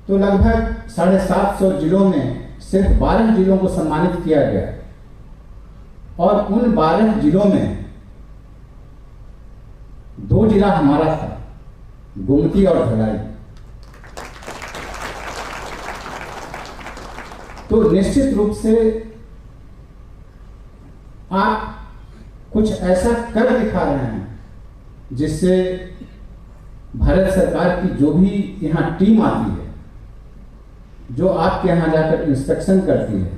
तो लगभग 750 जिलों में सिर्फ 12 जिलों को सम्मानित किया गया, और उन 12 जिलों में 2 जिला हमारा था, गोमती और धलाई। तो निश्चित रूप से आप कुछ ऐसा कर दिखा रहे हैं जिससे भारत सरकार की जो भी यहाँ टीम आती है, जो आपके यहाँ जाकर इंस्पेक्शन करती है,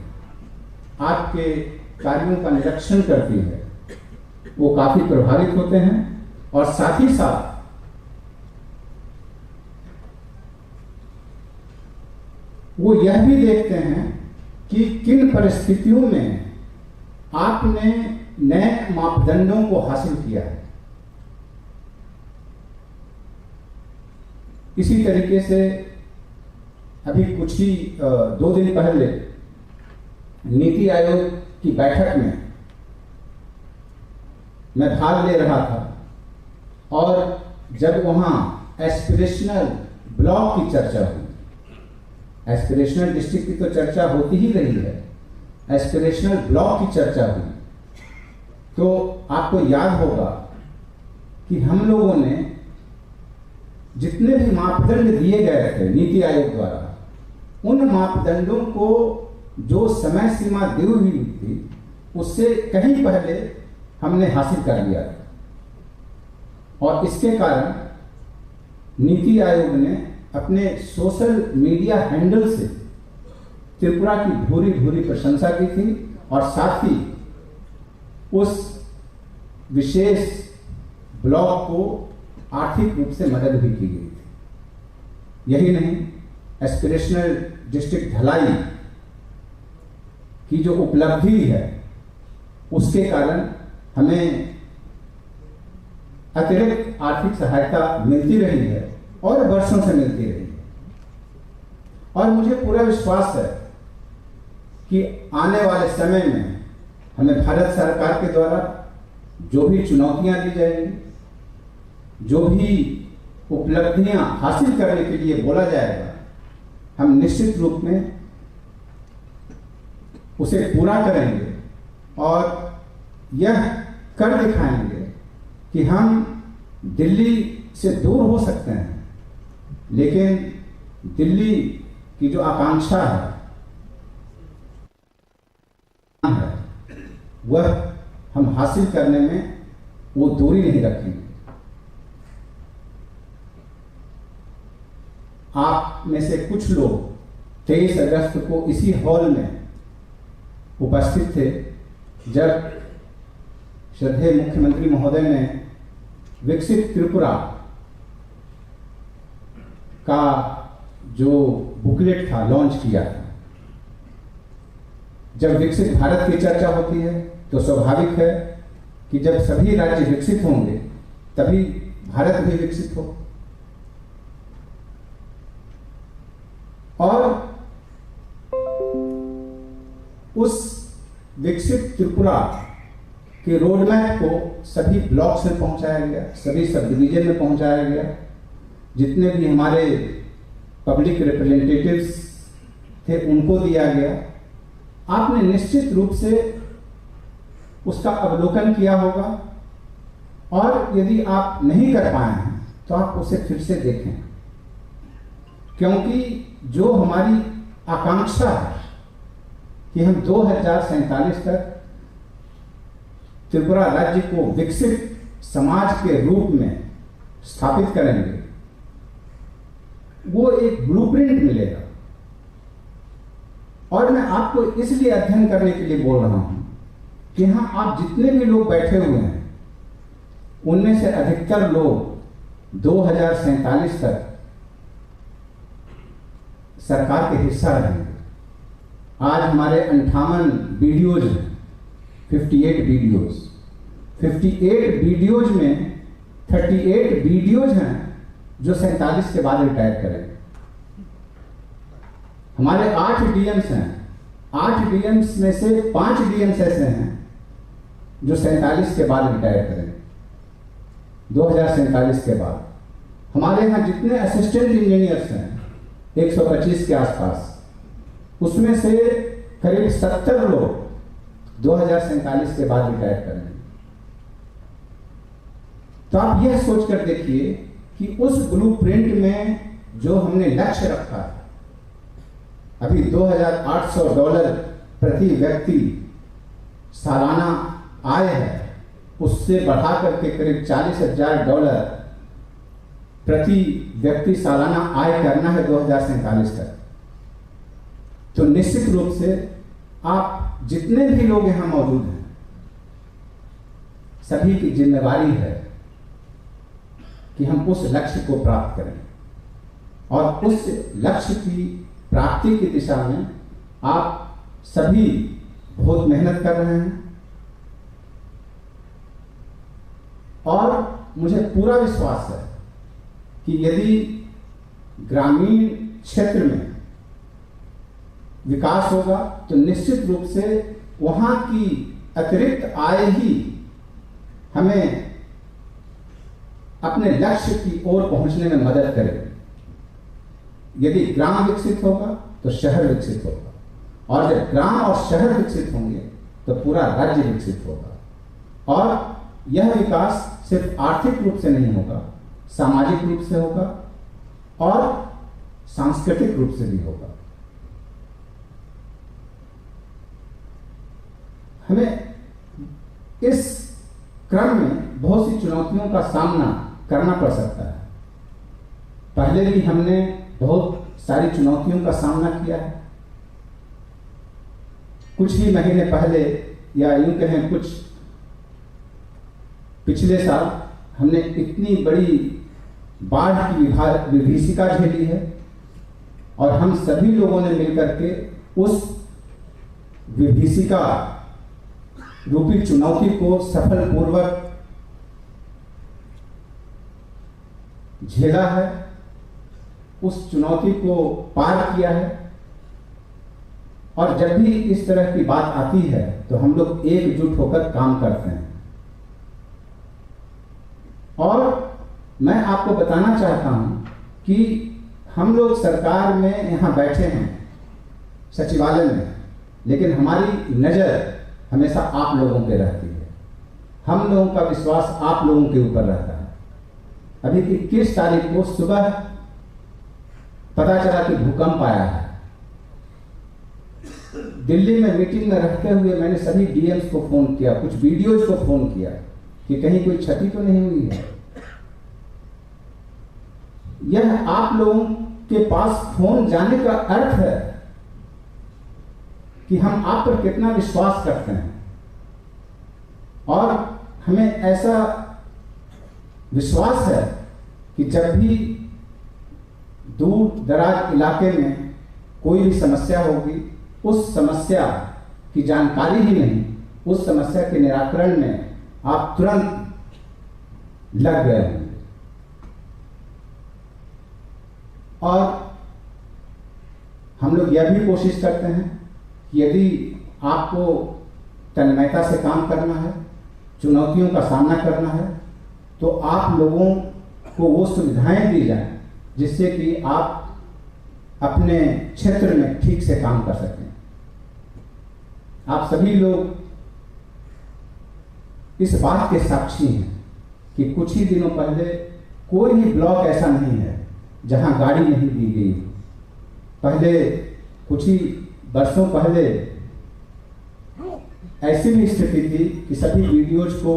आपके कार्यों का निरीक्षण करती है, वो काफी प्रभावित होते हैं। और साथ ही साथ वो यह भी देखते हैं कि किन परिस्थितियों में आपने नए मापदंडों को हासिल किया है। इसी तरीके से अभी कुछ ही 2 दिन पहले नीति आयोग की बैठक में मैं भाग ले रहा था, और जब वहां एस्पिरेशनल ब्लॉक की चर्चा हुई, एस्पिरेशनल डिस्ट्रिक्ट की तो चर्चा होती ही रही है, एस्पिरेशनल ब्लॉक की चर्चा हुई, तो आपको याद होगा कि हम लोगों ने जितने भी मापदंड दिए गए थे नीति आयोग द्वारा, उन मापदंडों को जो समय सीमा दी हुई थी उससे कहीं पहले हमने हासिल कर लिया था। और इसके कारण नीति आयोग ने अपने सोशल मीडिया हैंडल से त्रिपुरा की भूरी भूरी प्रशंसा की थी, और साथ ही उस विशेष ब्लॉक को आर्थिक रूप से मदद भी की गई थी। यही नहीं, एस्पिरेशनल डिस्ट्रिक्ट धलाई की जो उपलब्धि है उसके कारण हमें अतिरिक्त आर्थिक सहायता मिलती रही है और वर्षों से मिलती रही है। और मुझे पूरा विश्वास है कि आने वाले समय में हमें भारत सरकार के द्वारा जो भी चुनौतियां दी जाएंगी, जो भी उपलब्धियां हासिल करने के लिए बोला जाएगा, हम निश्चित रूप में उसे पूरा करेंगे और यह कर दिखाएंगे कि हम दिल्ली से दूर हो सकते हैं, लेकिन दिल्ली की जो आकांक्षा है वह हम हासिल करने में वो दूरी नहीं रखेंगे। आप में से कुछ लोग 23 अगस्त को इसी हॉल में उपस्थित थे जब श्रद्धेय मुख्यमंत्री महोदय ने विकसित त्रिपुरा का जो बुकलेट था लॉन्च किया था। जब विकसित भारत की चर्चा होती है तो स्वाभाविक है कि जब सभी राज्य विकसित होंगे तभी भारत भी विकसित हो। और उस विकसित त्रिपुरा के रोड मैप को सभी ब्लॉक्स में पहुंचाया गया, सभी सब डिवीजन में पहुंचाया गया। जितने भी हमारे पब्लिक रिप्रेजेंटेटिव्स थे उनको दिया गया। आपने निश्चित रूप से उसका अवलोकन किया होगा, और यदि आप नहीं कर पाए हैं तो आप उसे फिर से देखें, क्योंकि जो हमारी आकांक्षा है कि हम 2047 तक त्रिपुरा राज्य को विकसित समाज के रूप में स्थापित करेंगे, वो एक ब्लूप्रिंट मिलेगा। और मैं आपको इसलिए अध्ययन करने के लिए बोल रहा हूं कि यहां आप जितने भी लोग बैठे हुए हैं उनमें से अधिकतर लोग 2047 तक सरकार के हिस्सा रहेंगे। आज हमारे 58 वीडियोज हैं, 58 वीडियोज। 58 वीडियोज में 38 वीडियोज हैं जो 47 के बाद रिटायर करेंगे। हमारे 8 डीएम्स हैं, 8 डीएम्स में से 5 डीएम्स ऐसे हैं जो 47 के बाद रिटायर करेंगे, 2047 के बाद। हमारे यहाँ जितने असिस्टेंट इंजीनियर्स हैं 125 के आसपास, उसमें से करीब 70 लोग 2047 के बाद रिटायर करेंगे। तो आप यह सोचकर देखिए कि उस ब्लूप्रिंट में जो हमने लक्ष्य रखा है, अभी $2,800 प्रति व्यक्ति सालाना आय है, उससे बढ़ा करके करीब $40,000 प्रति व्यक्ति सालाना आय करना है 2047 तक। तो निश्चित रूप से आप जितने भी लोग यहां मौजूद हैं, सभी की जिम्मेवारी है कि हम उस लक्ष्य को प्राप्त करें, और उस लक्ष्य की प्राप्ति की दिशा में आप सभी बहुत मेहनत कर रहे हैं। और मुझे पूरा विश्वास है कि यदि ग्रामीण क्षेत्र में विकास होगा तो निश्चित रूप से वहां की अतिरिक्त आय ही हमें अपने लक्ष्य की ओर पहुंचने में मदद करेगी। यदि ग्राम विकसित होगा तो शहर विकसित होगा, और जब ग्राम और शहर विकसित होंगे तो पूरा राज्य विकसित होगा। और यह विकास सिर्फ आर्थिक रूप से नहीं होगा, सामाजिक रूप से होगा और सांस्कृतिक रूप से भी होगा। हमें इस क्रम में बहुत सी चुनौतियों का सामना करना पड़ सकता है। पहले भी हमने बहुत सारी चुनौतियों का सामना किया है। कुछ ही महीने पहले, या यूं कहें कुछ पिछले साल, हमने इतनी बड़ी बाढ़ की विभीषिका झेली है, और हम सभी लोगों ने मिलकर के उस विभीषिका रूपी चुनौती को सफलपूर्वक झेला है, उस चुनौती को पार किया है। और जब भी इस तरह की बात आती है तो हम लोग एकजुट होकर काम करते हैं। और मैं आपको बताना चाहता हूं कि हम लोग सरकार में यहां बैठे हैं, सचिवालय में, लेकिन हमारी नजर हमेशा आप लोगों पे रहती है। हम लोगों का विश्वास आप लोगों के ऊपर रहता है। अभी 21 तारीख को सुबह पता चला कि भूकंप आया है। दिल्ली में मीटिंग में रहते हुए मैंने सभी डीएम्स को फोन किया, कुछ वीडियोज को फोन किया कि कहीं कोई क्षति तो नहीं हुई है। यह आप लोगों के पास फोन जाने का अर्थ है कि हम आप पर कितना विश्वास करते हैं, और हमें ऐसा विश्वास है कि जब भी दूर दराज इलाके में कोई भी समस्या होगी, उस समस्या की जानकारी ही नहीं, उस समस्या के निराकरण में आप तुरंत लग गए होंगे। और हम लोग यह भी कोशिश करते हैं कि यदि आपको तन्मयता से काम करना है, चुनौतियों का सामना करना है, तो आप लोगों को वो सुविधाएं दी जाएं जिससे कि आप अपने क्षेत्र में ठीक से काम कर सकें। आप सभी लोग इस बात के साक्षी हैं कि कुछ ही दिनों पहले कोई भी ब्लॉक ऐसा नहीं है जहां गाड़ी नहीं दी गई। पहले कुछ ही वर्षों पहले ऐसी भी स्थिति थी कि सभी वीडियोज को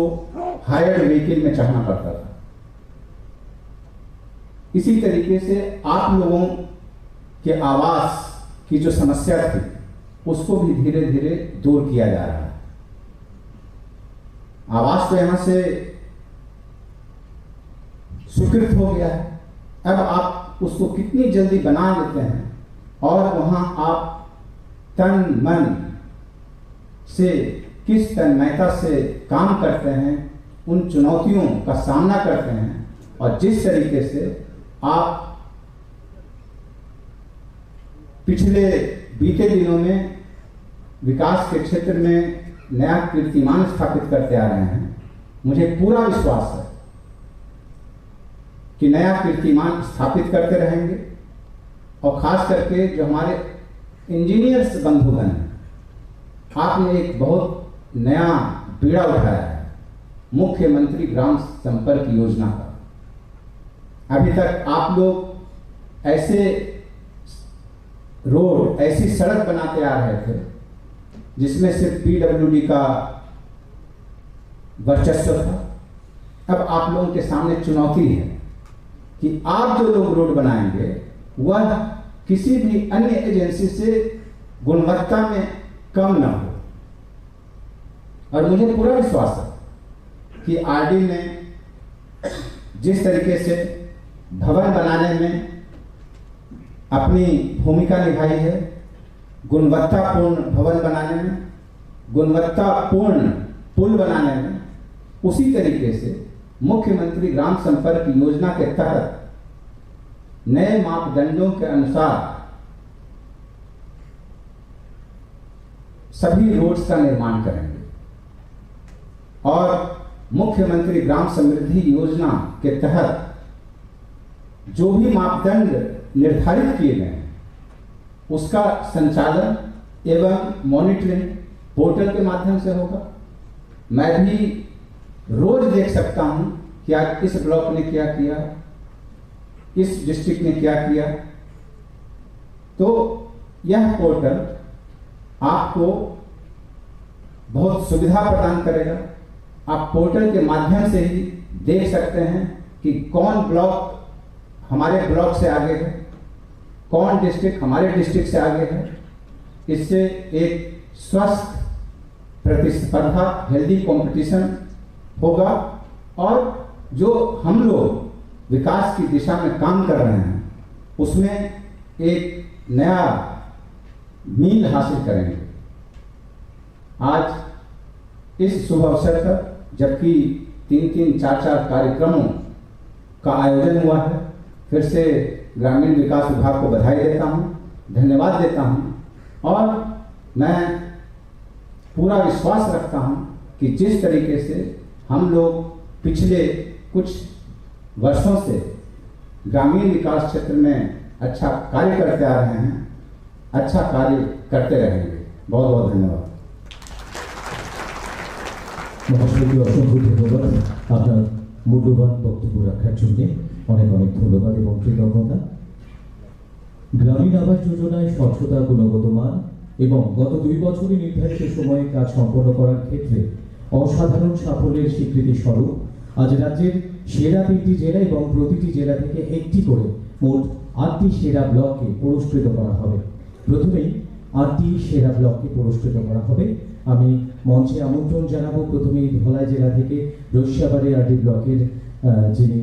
हायर्ड व्हीकल में चढ़ना पड़ता था। इसी तरीके से आप लोगों के आवास की जो समस्या थी उसको भी धीरे धीरे दूर किया जा रहा है। आवास तो यहां से स्वीकृत हो गया है, अब आप उसको कितनी जल्दी बना लेते हैं और वहां आप तन मन से किस तन्मयता से काम करते हैं, उन चुनौतियों का सामना करते हैं, और जिस तरीके से आप पिछले बीते दिनों में विकास के क्षेत्र में नया कीर्तिमान स्थापित करते आ रहे हैं, मुझे पूरा विश्वास है कि नया कीर्तिमान स्थापित करते रहेंगे और ख़ास करके जो हमारे इंजीनियर्स बंधुगण हैं, आपने एक बहुत नया बीड़ा उठाया है मुख्यमंत्री ग्राम संपर्क योजना का। अभी तक आप लोग ऐसे रोड, ऐसी सड़क बनाते आ रहे थे जिसमें सिर्फ पीडब्ल्यूडी का वर्चस्व था। अब आप लोगों के सामने चुनौती है कि आप जो लोग रोड बनाएंगे वह किसी भी अन्य एजेंसी से गुणवत्ता में कम ना हो। और मुझे पूरा विश्वास है कि आरडी ने जिस तरीके से भवन बनाने में अपनी भूमिका निभाई है, गुणवत्तापूर्ण भवन बनाने में, गुणवत्तापूर्ण पुल बनाने में, उसी तरीके से मुख्यमंत्री ग्राम संपर्क योजना के तहत नए मापदंडों के अनुसार सभी रोड्स का निर्माण करेंगे और मुख्यमंत्री ग्राम समृद्धि योजना के तहत जो भी मापदंड निर्धारित किए गए हैं उसका संचालन एवं मॉनिटरिंग पोर्टल के माध्यम से होगा। मैं भी रोज देख सकता हूं कि आज इस ब्लॉक ने क्या किया, इस डिस्ट्रिक्ट ने क्या किया। तो यह पोर्टल आपको बहुत सुविधा प्रदान करेगा। आप पोर्टल के माध्यम से ही देख सकते हैं कि कौन ब्लॉक हमारे ब्लॉक से आगे है, कौन डिस्ट्रिक्ट हमारे डिस्ट्रिक्ट से आगे है। इससे एक स्वस्थ प्रतिस्पर्धा, हेल्दी कंपटीशन होगा और जो हम लोग विकास की दिशा में काम कर रहे हैं उसमें एक नया मील हासिल करेंगे। आज इस शुभ अवसर पर जबकि 3-3, 4-4 कार्यक्रमों का आयोजन हुआ है, फिर से ग्रामीण विकास विभाग को बधाई देता हूं, धन्यवाद देता हूं और मैं पूरा विश्वास रखता हूं कि जिस तरीके से हम लोग पिछले कुछ वर्षों से ग्रामीण विकास क्षेत्र में अच्छा कार्य करते आ रहे हैं, अच्छा कार्य करते रहेंगे। बहुत बहुत धन्यवाद। মহাশয়কে অসংখ্য ধন্যবাদ আপনার মূল্যবান বক্তব্য রাখার জন্য। অনেক অনেক ধন্যবাদ এবং কৃতজ্ঞতা। গ্রামীণ আবাস যোজনায় স্বচ্ছতা, গুণগত মান এবং গত 2 বছরে নির্ধারিত সময়ে কাজ সম্পন্ন করার ক্ষেত্রে অসাধারণ সাফল্যের স্বীকৃতি স্বরূপ আজ রাজ্যের সেরা 3টি জেলা এবং প্রতিটি জেলা থেকে একটি করে মোট 8টি সেরা ব্লককে পুরস্কৃত করা হবে। প্রথমেই 8টি সেরা ব্লককে পুরস্কৃত করা হবে। আমি মঞ্চে আমন্ত্রণ জানাবো প্রথমেই ধলাই জেলা থেকে রসিয়াবাড়ি আরডি ব্লকের যিনি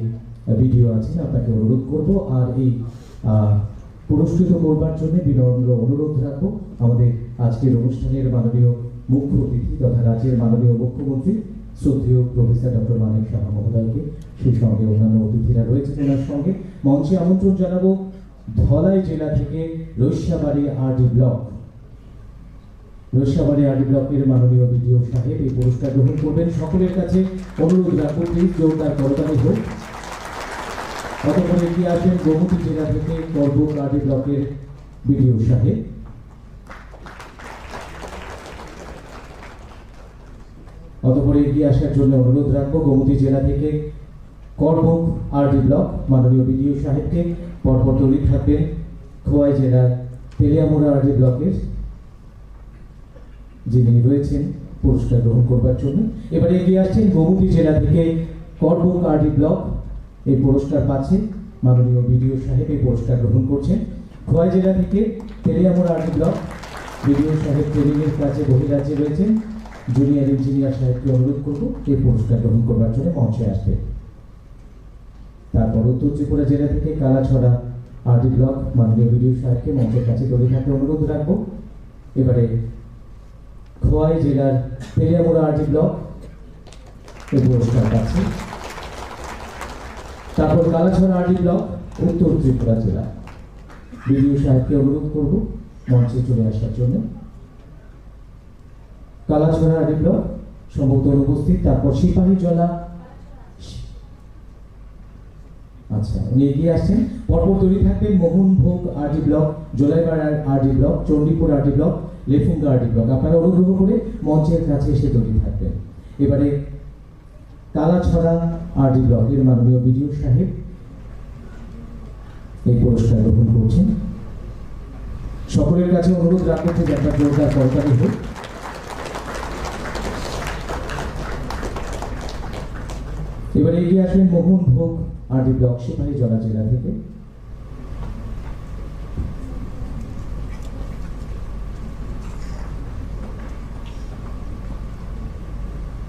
ভিডিও আছেন আপনাকে অনুরোধ করব। আর এই পুরস্কৃত করবার জন্য বিনম্র অনুরোধ রাখবো আমাদের আজকের অনুষ্ঠানের মাননীয় মুখ্য অতিথি তথা রাজ্যের মাননীয় মুখ্যমন্ত্রী শ্রদ্ধেয় প্রফেসর ডক্টর মানিক সাহা মহোদয়কে, সেই সঙ্গে অন্যান্য অতিথিরা রয়েছেন ওনার সঙ্গে। মঞ্চে আমন্ত্রণ জানাবো ধলাই জেলা থেকে রসিয়াবাড়ি আরডি ব্লক, রসিয়াবাড়ি আরডি ব্লকের মাননীয় বিডিও সাহেব এই পুরস্কার গ্রহণ করবেন। সকলের কাছে অনুরোধ রাখবো প্লিজ জোরদার করতালি হোক। অতঃপর এগিয়ে আসবেন গোমতী জেলা থেকে করবুক আরডি ব্লকের বিডিও সাহেব। অতঃপর এগিয়ে আসার জন্য অনুরোধ রাখবো গোমতী জেলা থেকে করবুক আরডি ব্লক মাননীয় বিডিও সাহেবকে। পরপর তৈরি থাকবেন খোয়াই জেলার তেলিয়ামুড়া আরডি ব্লকের যিনি রয়েছেন পুরস্কার গ্রহণ করবার জন্য। এবারে এগিয়ে আসছেন গোমতী জেলা থেকে করবুক আরডি ব্লক, এই পুরস্কার পাচ্ছে মাননীয় বিডিও সাহেব, এই পুরস্কার গ্রহণ করছেন। খোয়াই জেলা থেকে তেলিয়ামুড়া আরডি ব্লক বিডিও সাহেব ট্রেনিংয়ের কাছে বহিরাজ্যে রয়েছেন, জুনিয়র ইঞ্জিনিয়ার সাহেবকে অনুরোধ করব এই পুরস্কার গ্রহণ করবার জন্য মঞ্চে আসবে। তারপর উত্তর ত্রিপুরা জেলা থেকে কালাছড়া আরডি ব্লক মাননীয় বিডিও সাহেবকে মঞ্চের কাছে তৈরি থাকতে অনুরোধ রাখবো। এবারে খোয়াই জেলার তেলিয়ামুড়া আরডি ব্লক এই পুরস্কার পাচ্ছে। তারপর কালাছড়া আরডি ব্লক উত্তর ত্রিপুরা জেলা বিডিও সাহেবকে অনুরোধ করব মঞ্চে চলে আসার জন্য। কালাছড়া আরডি ব্লক সম্ভবত অনুপস্থিত। তারপর সিপাহীজলা আচ্ছা, উনি এগিয়ে আসছেন। পরপর তৈরি থাকবেন Mohanbhog RD block, Jolaibari RD block, Chandipur RD block, Lefunga RD block. আপনারা অনুগ্রহ করে মঞ্চের কাছে এসে তৈরি থাকবেন। এবারে কালাছড়া আরডি ব্লকের মাননীয় বিডিও সাহেব এই পুরস্কার গ্রহণ করছেন। সকলের কাছে অনুরোধ রাখতে যে একটা জোরদার করতালি হোক। এবারে এগিয়ে আসবেন মোহনভোগ আরডি ব্লক, সিপাহীজলা জেলা থেকে।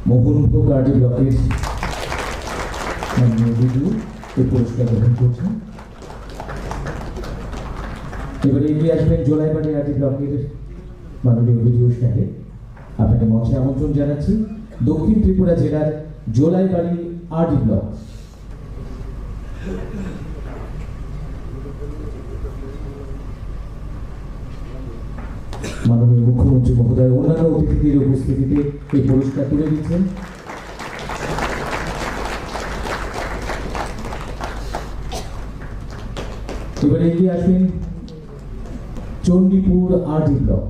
মোহনভোগ আরডি ব্লকের মাননীয় বিডিও এই পুরস্কার গ্রহণ করছেন। এবারে এগিয়ে আসবেন জোলাইবাড়ি আরডি ব্লকের মাননীয় বিডিও সাহেব। আপনাকে মঞ্চে আমন্ত্রণ জানাচ্ছি। দক্ষিণ ত্রিপুরা জেলার জোলাইবাড়ি আরডি ব্লক। মাননীয় মুখ্যমন্ত্রী মহোদয় অন্যান্য অতিথিদের উপস্থিতিতে এই পুরস্কার তুলে দিচ্ছেন। এবারে এগিয়ে আসবেন চণ্ডীপুর আরডি ব্লক,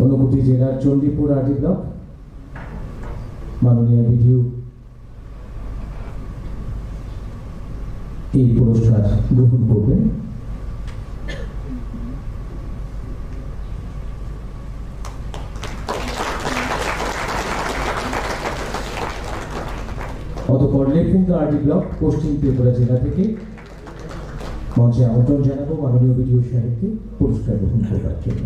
ঊনকোটি জেলার চণ্ডীপুর আরডি ব্লক। মাননীয় বিডিও এই পুরস্কার গ্রহণ করবেন। অতঃপর লেফুঙ্গা আরডি ব্লক, পশ্চিম ত্রিপুরা জেলা থেকে মঞ্চে আমন্ত্রণ জানাবো মাননীয় বিডিও সাহেবকে পুরস্কার গ্রহণ করবার জন্য।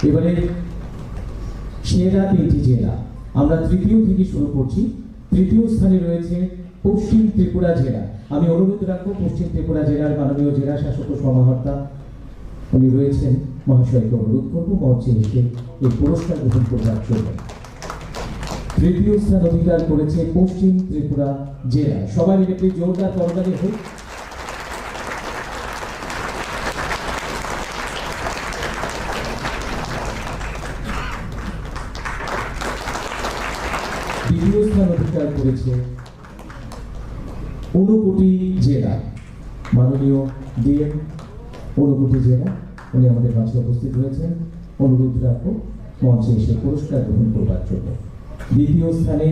এবারে সেরা 3টি জেলা আমরা তৃতীয় থেকে শুরু করছি। তৃতীয় স্থানে রয়েছে পশ্চিম ত্রিপুরা জেলা। আমি অনুরোধ রাখবো পশ্চিম ত্রিপুরা জেলার মাননীয় জেলা শাসক ও সমাহর্তা উনি রয়েছেন, মহাশয়কে অনুরোধ করবো মঞ্চে এসে এই পুরস্কার গ্রহণ করবার জন্য। তৃতীয় স্থান অধিকার করেছে পশ্চিম ত্রিপুরা জেলা। সবাই মিলে একটি জোরদার করতালি হোক। দ্বিতীয় স্থান অধিকার করেছে ঊনকোটি জেলা। মাননীয় ডিএম ঊনকোটি জেলা উনি আমাদের মাঝে উপস্থিত রয়েছেন। অনুরোধ রাখবো মঞ্চে এসে পুরস্কার গ্রহণ করবার জন্য। দ্বিতীয় স্থানে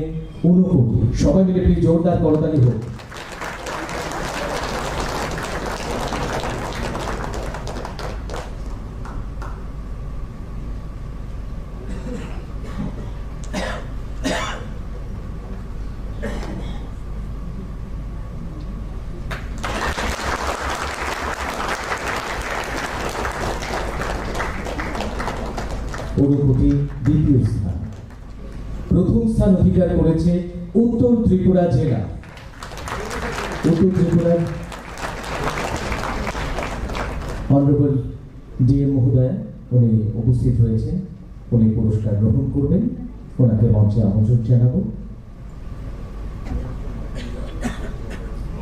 ঊনকোটি। সবাই মিলে একটি জোরদার করতালি হোক। ঊনকোটি দ্বিতীয় স্থান। প্রথম স্থান অধিকার করেছে উত্তর ত্রিপুরা জেলা। উত্তর ত্রিপুরার অনারেবল ডিএম মহোদয় উনি উপস্থিত হয়েছেন, উনি পুরস্কার গ্রহণ করবেন। ওনাকে মঞ্চে আমন্ত্রণ জানাবো।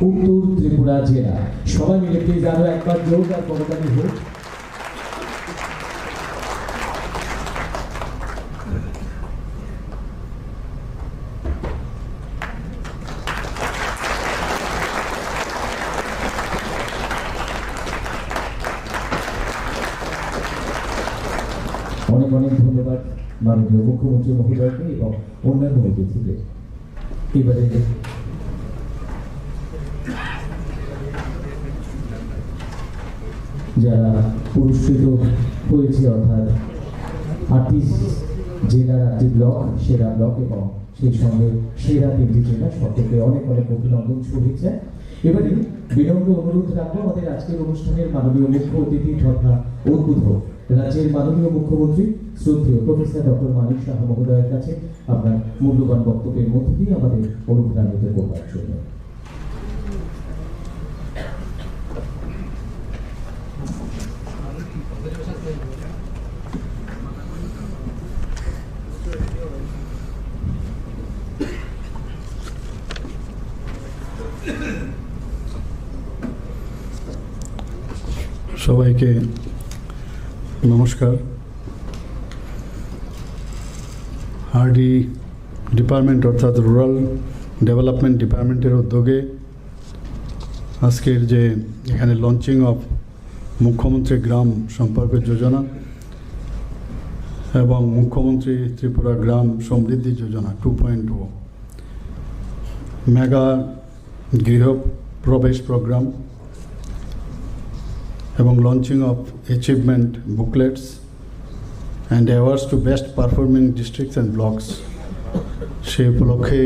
উত্তর ত্রিপুরা জেলা। সবাই মিলে প্লিজ আরো একবার জোরদার করতালি হোক। অনেক অনেক ধন্যবাদ মাননীয় মুখ্যমন্ত্রী মহোদয়কে এবং অন্যান্য অতিথিদের। এবারে যারা পুরস্কৃত হয়েছে অর্থাৎ 8টি জেলার 8টি ব্লক, সেরা ব্লক এবং সেই সঙ্গে সেরা 3টি জেলা, সকলকে অনেক অনেক অভিনন্দন, শুভেচ্ছা। এবারে বিনম্র অনুরোধ রাখবো আমাদের আজকের অনুষ্ঠানের মাননীয় মুখ্য অতিথি তথা উদ্বোধক রাজ্যের মাননীয় মুখ্যমন্ত্রী শ্রদ্ধেয় প্রফেসর ডক্টর মানিক সাহা মহোদয়ের কাছে আপনার মূল্যবান বক্তব্যের মধ্য দিয়ে আমাদের অনুপ্রাণিত করবার জন্য। সবাইকে নমস্কার। আরডি ডিপার্টমেন্ট অর্থাৎ রুরাল ডেভেলপমেন্ট ডিপার্টমেন্টের উদ্যোগে আজকের যে এখানে লঞ্চিং অফ মুখ্যমন্ত্রী গ্রাম সম্পর্ক যোজনা এবং মুখ্যমন্ত্রী ত্রিপুরা গ্রাম সমৃদ্ধি যোজনা 2.0 মেগা গৃহ প্রবেশ প্রোগ্রাম এবং launching of achievement booklets and awards to best performing districts and blocks, সেই উপলক্ষে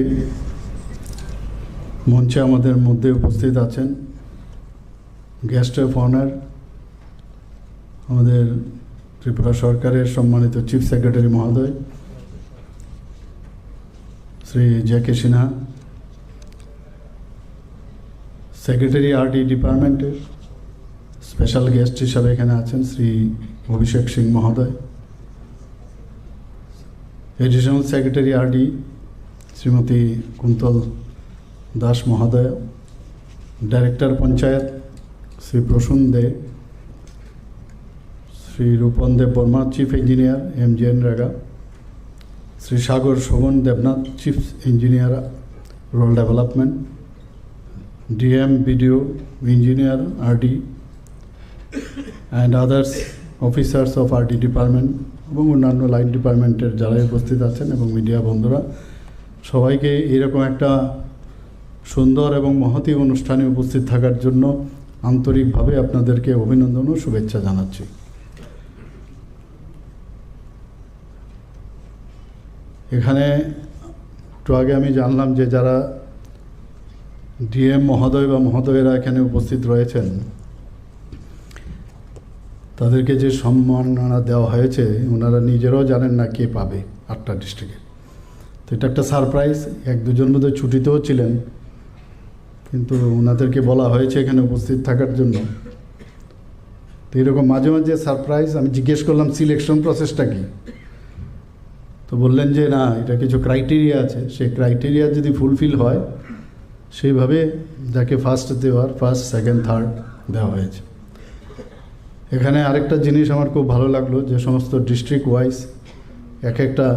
মঞ্চে আমাদের মধ্যে উপস্থিত আছেন গেস্ট অফ অনার আমাদের ত্রিপুরা সরকারের সম্মানিত চিফ সেক্রেটারি মহোদয় Shri J K. Sinha, secretary RD ডিপার্টমেন্টের স্পেশাল গেস্ট হিসাবে এখানে আছেন শ্রী অভিষেক সিং মহোদয়, additional secretary RD Shrimati Kuntal Das মহোদয়, director panchayat Shri Prasun De, Shri Rupan Deb Barma chief engineer MGN REGA, Shri Sagar Shobhan Debnath chief engineer rural development, DM BDO ইঞ্জিনিয়ার RD and others officers of RD department এবং অন্যান্য লাইন ডিপার্টমেন্টের যারা উপস্থিত আছেন এবং মিডিয়া বন্ধুরা, সবাইকে এইরকম একটা সুন্দর এবং মহতী অনুষ্ঠানে উপস্থিত থাকার জন্য আন্তরিকভাবে আপনাদেরকে অভিনন্দন ও শুভেচ্ছা জানাচ্ছি। এখানে একটু আগে আমি জানলাম যে যারা DM মহোদয় বা মহোদয়েরা এখানে উপস্থিত রয়েছেন তাদেরকে যে সম্মাননা দেওয়া হয়েছে ওনারা নিজেরাও জানেন না কে পাবে 8টা ডিস্ট্রিক্টে। তো এটা একটা সারপ্রাইজ। 1-2জন মধ্যে ছুটিতেও ছিলেন, কিন্তু ওনাদেরকে বলা হয়েছে এখানে উপস্থিত থাকার জন্য। তো এরকম মাঝে মাঝে সারপ্রাইজ। আমি জিজ্ঞেস করলাম সিলেকশন প্রসেসটা কি, তো বললেন যে না, এটা কিছু ক্রাইটেরিয়া আছে, সেই ক্রাইটেরিয়া যদি ফুলফিল হয় সেইভাবে যাকে ফার্স্ট দেওয়ার ফার্স্ট, সেকেন্ড, থার্ড দেওয়া হয়েছে। এখানে আরেকটা জিনিস আমার খুব ভালো লাগলো যে সমস্ত ডিস্ট্রিক্ট ওয়াইজ একটা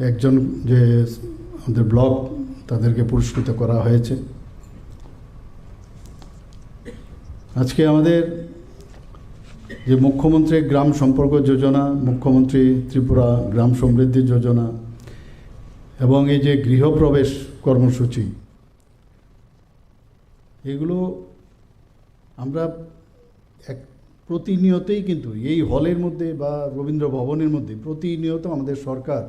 একজন যে আমাদের ব্লক তাদেরকে পুরস্কৃত করা হয়েছে। আজকে আমাদের যে মুখ্যমন্ত্রী গ্রাম সম্পর্ক যোজনা, মুখ্যমন্ত্রী ত্রিপুরা গ্রাম সমৃদ্ধি যোজনা এবং এই যে গৃহপ্রবেশ কর্মসূচি, এগুলো আমরা প্রতিনিয়তই কিন্তু এই হলের মধ্যে বা রবীন্দ্র ভবনের মধ্যে প্রতিনিয়ত আমাদের সরকার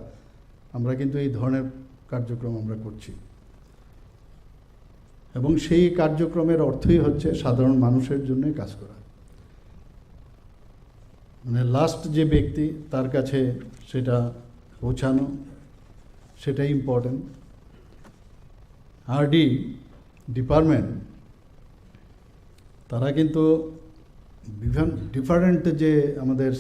আমরা কিন্তু এই ধরনের কার্যক্রম আমরা করছি এবং সেই কার্যক্রমের অর্থই হচ্ছে সাধারণ মানুষের জন্যই কাজ করা। মানে লাস্ট যে ব্যক্তি তার কাছে সেটা পৌঁছানো, সেটাই ইম্পর্টেন্ট। আরডি ডিপার্টমেন্ট তারা কিন্তু ডিফারেন্ট যে আমাদের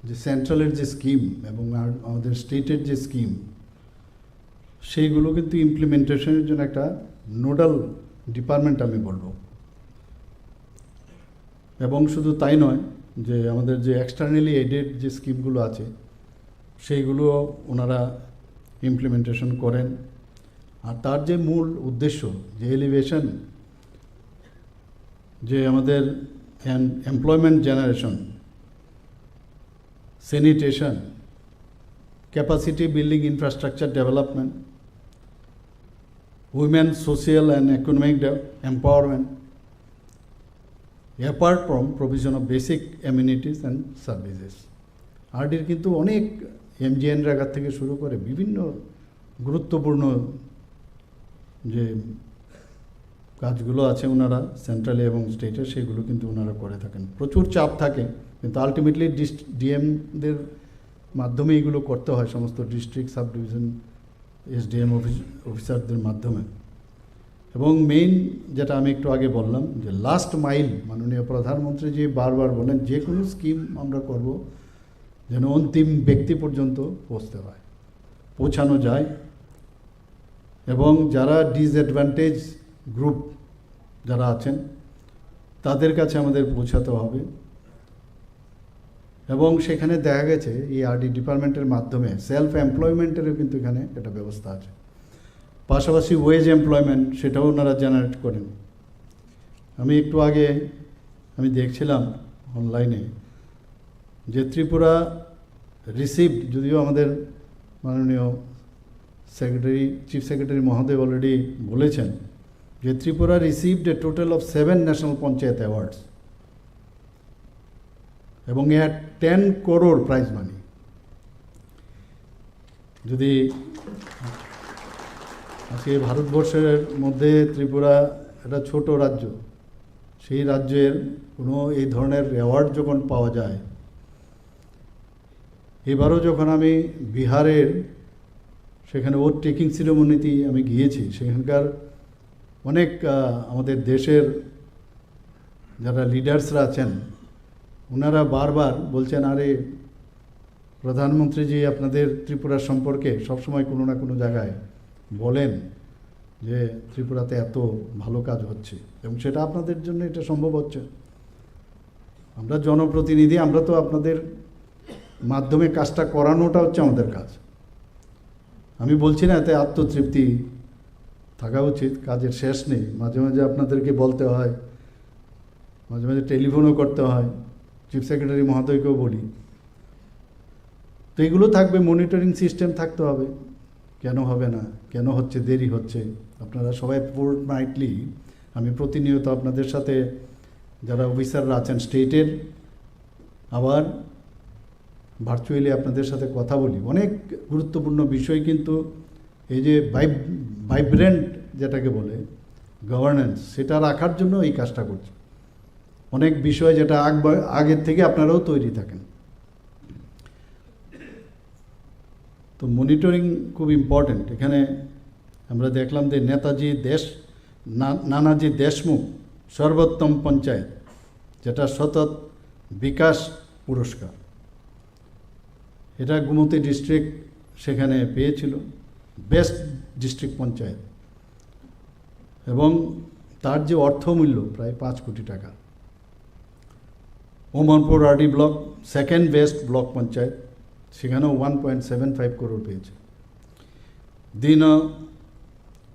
যে সেন্ট্রালের যে স্কিম এবং আমাদের স্টেটের যে স্কিম, সেইগুলো কিন্তু ইমপ্লিমেন্টেশনের জন্য একটা নোডাল ডিপার্টমেন্ট আমি বলবো। এবং শুধু তাই নয়, যে আমাদের যে এক্সটার্নালি এডেড যে স্কিমগুলো আছে সেইগুলো ওনারা ইমপ্লিমেন্টেশন করেন। আর তার যে মূল উদ্দেশ্য যে এলিভেশন, যে আমাদের employment generation, sanitation, capacity building, infrastructure development, women social and economic empowerment, apart from provision of basic amenities and services. আরডির কিন্তু অনেক MGN রেগা থেকে শুরু করে বিভিন্ন গুরুত্বপূর্ণ যে কাজগুলো আছে ওনারা সেন্ট্রালে এবং স্টেটে, সেগুলো কিন্তু ওনারা করে থাকেন। প্রচুর চাপ থাকে, কিন্তু আলটিমেটলি ডিএমদের মাধ্যমে এগুলো করতে হয়, সমস্ত ডিস্ট্রিক্ট সাব ডিভিশন SDM অফিসারদের মাধ্যমে। এবং মেইন যেটা আমি একটু আগে বললাম যে লাস্ট মাইল, মাননীয় প্রধানমন্ত্রী যে বারবার বলেন যে কোনো স্কিম আমরা করব যেন অন্তিম ব্যক্তি পর্যন্ত পৌঁছানো যায়। এবং যারা ডিসঅ্যাডভান্টেজ গ্রুপ যারা আছেন তাদের কাছে আমাদের পৌঁছাতে হবে। এবং সেখানে দেখা গেছে এই আরডি ডিপার্টমেন্টের মাধ্যমে সেলফ এমপ্লয়মেন্টেরও কিন্তু এখানে একটা ব্যবস্থা আছে। পাশাপাশি ওয়েজ এমপ্লয়মেন্ট সেটাও ওনারা জেনারেট করেন। আমি একটু আগে আমি দেখছিলাম অনলাইনে যে ত্রিপুরা রিসিভড, যদিও আমাদের মাননীয় চিফ সেক্রেটারি মহোদয় অলরেডি বলেছেন যে Tripura received a total of 7 national panchayat awards এবং এ 10 crore প্রাইজ মানি। যদি আজকে ভারতবর্ষের মধ্যে ত্রিপুরা একটা ছোট রাজ্য, সেই রাজ্যের কোনো এই ধরনের অ্যাওয়ার্ড যখন পাওয়া যায়, এবারও যখন আমি বিহারের সেখানে ওর টেকিং সিরিমনিতে আমি গিয়েছি, সেখানকার অনেক আমাদের দেশের যারা লিডার্সরা আছেন ওনারা বারবার বলছেন, আরে প্রধানমন্ত্রীজি আপনাদের ত্রিপুরা সম্পর্কে সবসময় কোনো না কোনো জায়গায় বলেন যে ত্রিপুরাতে এত ভালো কাজ হচ্ছে এবং সেটা আপনাদের জন্য এটা সম্ভব হচ্ছে। আমরা জনপ্রতিনিধি, আমরা তো আপনাদের মাধ্যমে কাজটা করানোটা হচ্ছে আমাদের কাজ। আমি বলছি না এতে আত্মতৃপ্তি থাকা উচিত, কাজের শেষ নেই। মাঝে মাঝে আপনাদেরকে বলতে হয়, মাঝে মাঝে টেলিফোনও করতে হয়, চিফ সেক্রেটারি মহোদয়কেও বলি। তো এগুলো থাকবে, মনিটরিং সিস্টেম থাকতে হবে। কেন হবে না, কেন হচ্ছে, দেরি হচ্ছে, আপনারা সবাই ফোর্টনাইটলি, আমি প্রতিনিয়ত আপনাদের সাথে যারা অফিসাররা আছেন স্টেটের, আবার ভার্চুয়ালি আপনাদের সাথে কথা বলি। অনেক গুরুত্বপূর্ণ বিষয় কিন্তু এই যে ভাইব্রেন্ট যেটাকে বলে গভর্নেন্স, সেটা রাখার জন্য এই কাজটা করছি। অনেক বিষয় যেটা আগের থেকে আপনারাও তৈরি থাকেন। তো মনিটরিং খুব ইম্পর্ট্যান্ট। এখানে আমরা দেখলাম যে নানাজি দেশমুখ সর্বোত্তম পঞ্চায়েত, যেটা সতত বিকাশ পুরস্কার, এটা গোমতী ডিস্ট্রিক্ট সেখানে পেয়েছিল বেস্ট ডিস্ট্রিক্ট পঞ্চায়েত, এবং তার যে অর্থমূল্য প্রায় 5 কোটি টাকা। Omarpur RD block second best block panchayat, সেখানেও 1.75 crore পেয়েছে। দীন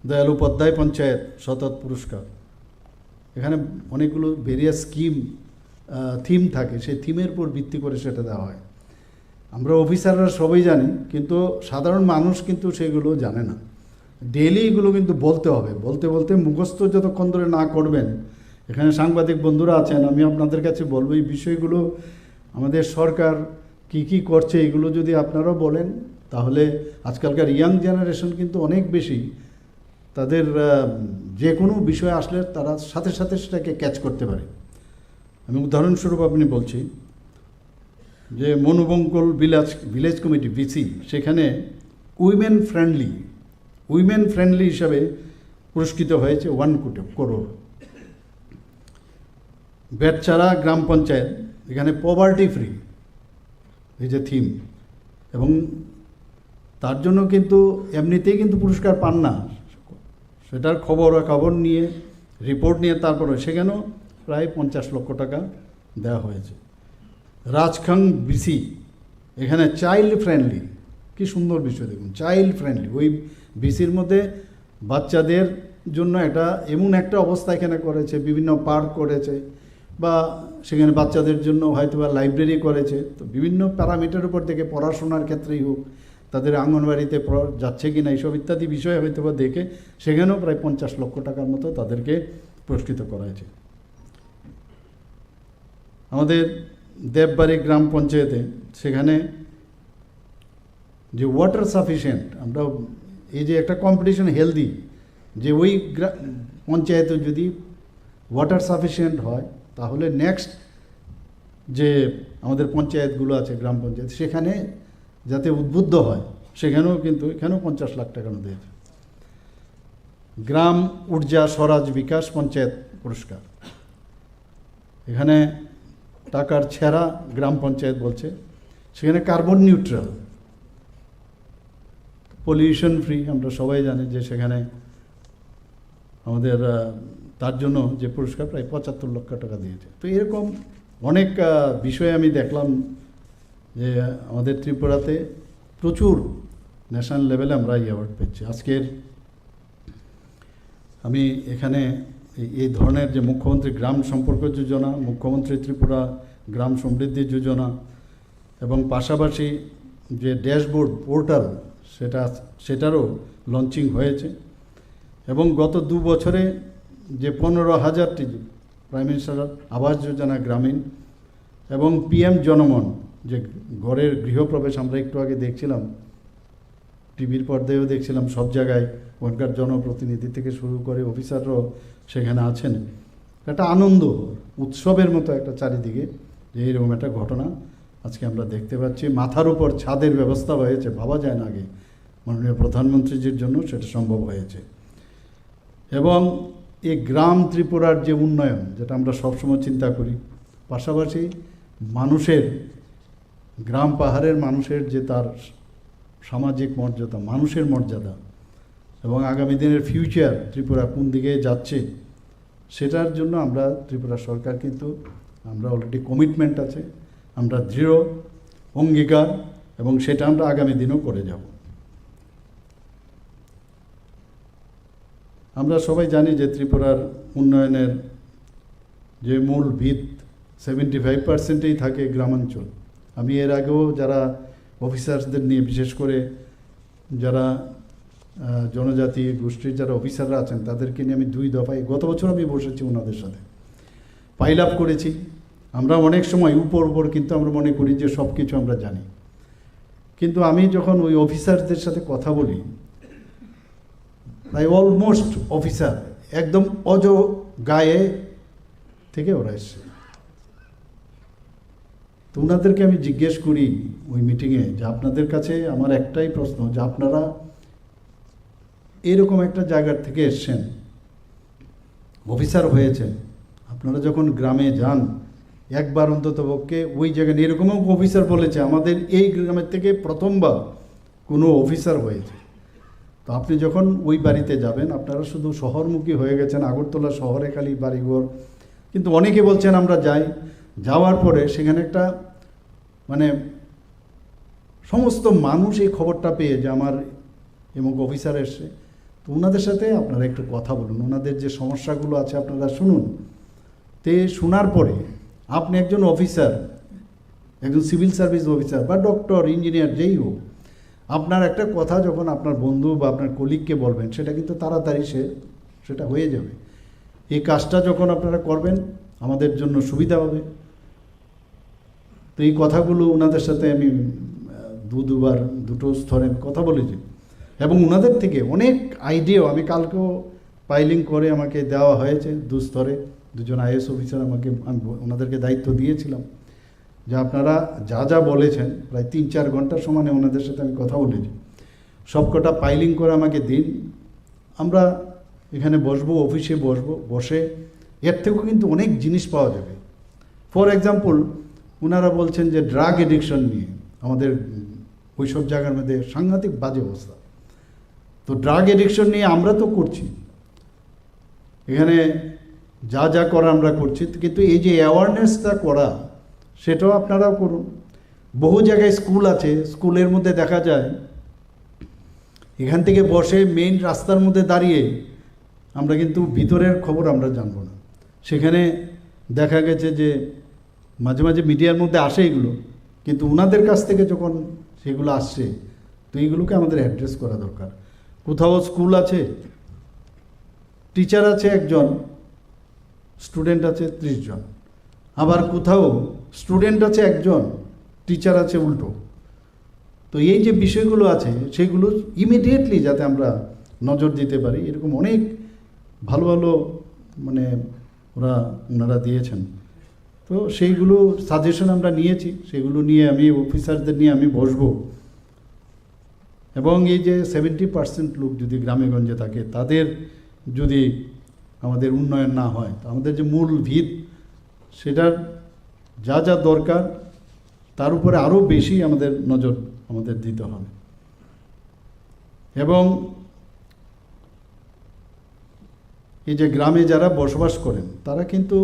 দয়াল উপাধ্যায় পঞ্চায়েত সতত পুরস্কার। এখানে অনেকগুলো ভেরিয়াস থিম থাকে, সেই থিমের উপর ভিত্তি করে সেটা দেওয়া হয়। আমরা অফিসাররা সবাই জানি, কিন্তু সাধারণ মানুষ কিন্তু সেগুলো জানে না। ডেইলি এগুলো কিন্তু বলতে হবে, বলতে বলতে মুখস্থ যতক্ষণ ধরে না করবেন। এখানে সাংবাদিক বন্ধুরা আছেন, আমি আপনাদের কাছে বলবো এই বিষয়গুলো আমাদের সরকার কি করছে এগুলো যদি আপনারাও বলেন, তাহলে আজকালকার ইয়াং জেনারেশন কিন্তু অনেক বেশি, তাদের যে কোনো বিষয় আসলে তারা সাথে সাথে সেটাকে ক্যাচ করতে পারে। আমি উদাহরণস্বরূপ আপনি বলছি যে মনুবঙ্কল ভিলেজ কমিটি ভিসি, সেখানে উইমেন ফ্রেন্ডলি হিসাবে পুরস্কৃত হয়েছে 1 crore। বেতচারা গ্রাম পঞ্চায়েত, এখানে পভার্টি ফ্রি এই যে থিম, এবং তার জন্য কিন্তু এমনিতেই কিন্তু পুরস্কার পান না, সেটার খবর নিয়ে রিপোর্ট নিয়ে তারপরে সেখানেও প্রায় 50 লক্ষ টাকা দেওয়া হয়েছে। রাজখাং বিসি, এখানে চাইল্ড ফ্রেন্ডলি, কি সুন্দর বিষয় দেখুন, চাইল্ড ফ্রেন্ডলি। ওই বিসির মধ্যে বাচ্চাদের জন্য এমন একটা অবস্থা এখানে করেছে, বিভিন্ন পার্ক করেছে, বা সেখানে বাচ্চাদের জন্য হয়তো বা লাইব্রেরি করেছে। তো বিভিন্ন প্যারামিটার উপর থেকে পড়াশোনার ক্ষেত্রেই হোক, তাদের আঙ্গনবাড়িতে যাচ্ছে কি না, এইসব ইত্যাদি বিষয় হয়তো বা দেখে সেখানেও প্রায় 50 লক্ষ টাকার মতো তাদেরকে পুরস্কৃত করা হয়েছে। আমাদের দেববাড়ি গ্রাম পঞ্চায়েতে সেখানে যে ওয়াটার সাফিসিয়েন্ট, আমরা এই যে একটা কম্পিটিশন হেলদি, যে ওই পঞ্চায়েতে যদি ওয়াটার সাফিসিয়েন্ট হয় তাহলে নেক্সট যে আমাদের পঞ্চায়েতগুলো আছে গ্রাম পঞ্চায়েত, সেখানে যাতে উদ্বুদ্ধ হয়, সেখানেও কিন্তু এখানেও 50 লাখ টাকা দিয়েছে। গ্রাম ঊর্জা স্বরাজ বিকাশ পঞ্চায়েত পুরস্কার, এখানে টাকার ছেঁড়া গ্রাম পঞ্চায়েত বলছে, সেখানে কার্বন নিউট্রাল, পলিউশন ফ্রি। আমরা সবাই জানি যে সেখানে আমাদের তার জন্য যে পুরস্কার প্রায় 75 লক্ষ টাকা দিয়েছে। তো এরকম অনেক বিষয়ে আমি দেখলাম যে আমাদের ত্রিপুরাতে প্রচুর ন্যাশনাল লেভেলে আমরা এই অ্যাওয়ার্ড পেয়েছি। আজকের আমি এখানে এই ধরনের যে মুখ্যমন্ত্রী গ্রাম সম্পর্ক যোজনা, মুখ্যমন্ত্রী ত্রিপুরা গ্রাম সমৃদ্ধি যোজনা এবং পাশাপাশি যে ড্যাশবোর্ড পোর্টাল সেটারও লঞ্চিং হয়েছে এবং গত 2 বছরে যে 15,000টি প্রাইম মিনিস্টার আবাস যোজনা গ্রামীণ এবং PM জনমন যে ঘরের গৃহপ্রবেশ আমরা একটু আগে দেখছিলাম, টিভির পর্দায়ও দেখছিলাম, সব জায়গায় ওখানকার জনপ্রতিনিধি থেকে শুরু করে অফিসাররাও সেখানে আছেন। একটা আনন্দ উৎসবের মতো একটা চারিদিকে যে এইরকম একটা ঘটনা আজকে আমরা দেখতে পাচ্ছি। মাথার উপর ছাদের ব্যবস্থা হয়েছে, ভাবা যায় না আগে, মাননীয় প্রধানমন্ত্রীজির জন্য সেটা সম্ভব হয়েছে। এবং এই গ্রাম ত্রিপুরার যে উন্নয়ন, যেটা আমরা সবসময় চিন্তা করি, পাশাপাশি মানুষের, গ্রাম পাহাড়ের মানুষের যে তার সামাজিক মর্যাদা, মানুষের মর্যাদা এবং আগামী দিনের ফিউচার ত্রিপুরা কোন দিকে যাচ্ছে, সেটার জন্য আমরা ত্রিপুরা সরকার কিন্তু আমরা অলরেডি কমিটমেন্ট আছে, আমরা দৃঢ় অঙ্গীকার এবং সেটা আমরা আগামী দিনেও করে যাব। আমরা সবাই জানি যে ত্রিপুরার উন্নয়নের যে মূল ভিত 75%ই থাকে গ্রামাঞ্চল। আমি এর আগেও যারা অফিসারদের নিয়ে, বিশেষ করে যারা জনজাতি গোষ্ঠীর যারা অফিসাররা আছেন তাদেরকে নিয়ে আমি 2 দফায় গত বছর আমি বসেছি ওনাদের সাথে, পাইল আপ করেছি। আমরা অনেক সময় উপর কিন্তু আমরা মনে করি যে সব কিছু আমরা জানি, কিন্তু আমি যখন ওই অফিসারদের সাথে কথা বলি, প্রায় অলমোস্ট অফিসার একদম অজ গায়ে থেকে ওরা এসছে। তো ওনাদেরকে আমি জিজ্ঞেস করি ওই মিটিংয়ে যে আপনাদের কাছে আমার একটাই প্রশ্ন, যে আপনারা এরকম একটা জায়গার থেকে এসছেন, অফিসার হয়েছেন, আপনারা যখন গ্রামে যান একবার অন্তত পক্ষে ওই জায়গায়, এরকমও অফিসার বলেছে আমাদের এই গ্রামের থেকে প্রথমবার কোনো অফিসার হয়েছে। তো আপনি যখন ওই বাড়িতে যাবেন, আপনারা শুধু শহরমুখী হয়ে গেছেন, আগরতলা শহরে খালি বাড়িঘর, কিন্তু অনেকে বলছেন আমরা যাই, যাওয়ার পরে সেখানে একটা মানে সমস্ত মানুষ এই খবরটা পেয়ে যে আমার এবং অফিসার এসছে, তো ওনাদের সাথে আপনারা একটু কথা বলুন, ওনাদের যে সমস্যাগুলো আছে আপনারা শুনুন। তে শোনার পরে আপনি একজন অফিসার, একজন সিভিল সার্ভিস অফিসার বা ডক্টর, ইঞ্জিনিয়ার, যেই হোক, আপনার একটা কথা যখন আপনার বন্ধু বা আপনার কলিগকে বলবেন, সেটা কিন্তু তাড়াতাড়ি সেটা হয়ে যাবে। এই কাজটা যখন আপনারা করবেন আমাদের জন্য সুবিধা হবে। তো এই কথাগুলো ওনাদের সাথে আমি দুবার দুটো স্তরে কথা বলেছি এবং ওনাদের থেকে অনেক আইডিয়াও আমি কালকেও পাইলিং করে আমাকে দেওয়া হয়েছে। 2 স্তরে 2জন IAS অফিসার আমি ওনাদেরকে দায়িত্ব দিয়েছিলাম যে আপনারা যা যা বলেছেন, প্রায় 3-4 ঘন্টার সমানে ওনাদের সাথে আমি কথা বলেছি, সবকটা পাইলিং করে আমাকে দিন, আমরা এখানে বসবো, অফিসে বসবো, বসে এর থেকেও কিন্তু অনেক জিনিস পাওয়া যাবে। ফর এক্সাম্পল, ওনারা বলছেন যে ড্রাগ এডিকশন নিয়ে আমাদের ওইসব জায়গার মধ্যে সাংঘাতিক বাজে অবস্থা। তো ড্রাগ এডিকশন নিয়ে আমরা তো করছি, এখানে যা যা করা আমরা করছি, কিন্তু এই যে অ্যাওয়ারনেসটা করা সেটাও আপনারাও করুন। বহু জায়গায় স্কুল আছে, স্কুলের মধ্যে দেখা যায় এখান থেকে বসে মেইন রাস্তার মধ্যে দাঁড়িয়ে আমরা কিন্তু ভিতরের খবর আমরা জানবো না। সেখানে দেখা গেছে যে মাঝে মাঝে মিডিয়ার মধ্যে আসে এগুলো, কিন্তু ওনাদের কাছ থেকে যখন সেগুলো আসছে, তো এইগুলোকে আমাদের অ্যাড্রেস করা দরকার। কোথাও স্কুল আছে, টিচার আছে 1 জন, স্টুডেন্ট আছে 30 জন, আবার কোথাও স্টুডেন্ট আছে 1 জন, টিচার আছে উল্টো। তো এই যে বিষয়গুলো আছে সেগুলো ইমিডিয়েটলি যাতে আমরা নজর দিতে পারি, এরকম অনেক ভালো ভালো মানে ওনারা দিয়েছেন। তো সেইগুলো সাজেশন আমরা নিয়েছি, সেগুলো নিয়ে আমি অফিসারদের নিয়ে আমি বসবো এবং এই যে 70% লোক যদি গ্রামেগঞ্জে থাকে, তাদের যদি আমাদের উন্নয়ন না হয়, তো আমাদের যে মূল ভিত সেটার যা যা দরকার তার উপরে আরও বেশি নজর আমাদের দিতে হবে। এবং এই যে গ্রামে যারা বসবাস করেন তারা কিন্তু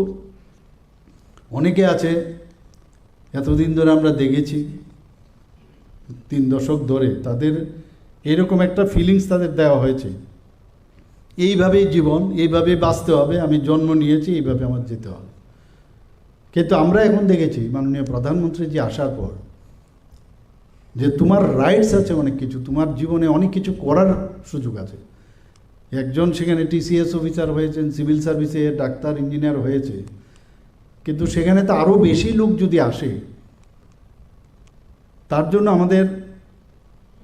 অনেকে আছে, এতদিন ধরে আমরা দেখেছি 3 দশক ধরে তাদের এরকম একটা ফিলিংস তাদের দেওয়া হয়েছে, এইভাবেই জীবন, এইভাবেই বাঁচতে হবে, আমি জন্ম নিয়েছি, এইভাবে আমার যেতে হবে। কিন্তু আমরা এখন দেখেছি মাননীয় প্রধানমন্ত্রী যে আসার পর যে তোমার রাইটস আছে অনেক কিছু, তোমার জীবনে অনেক কিছু করার সুযোগ আছে। একজন সেখানে টিসিএস অফিসার হয়েছেন, সিভিল সার্ভিসে ডাক্তার ইঞ্জিনিয়ার হয়েছে, কিন্তু সেখানে তো আরও বেশি লোক যদি আসে, তার জন্য আমাদের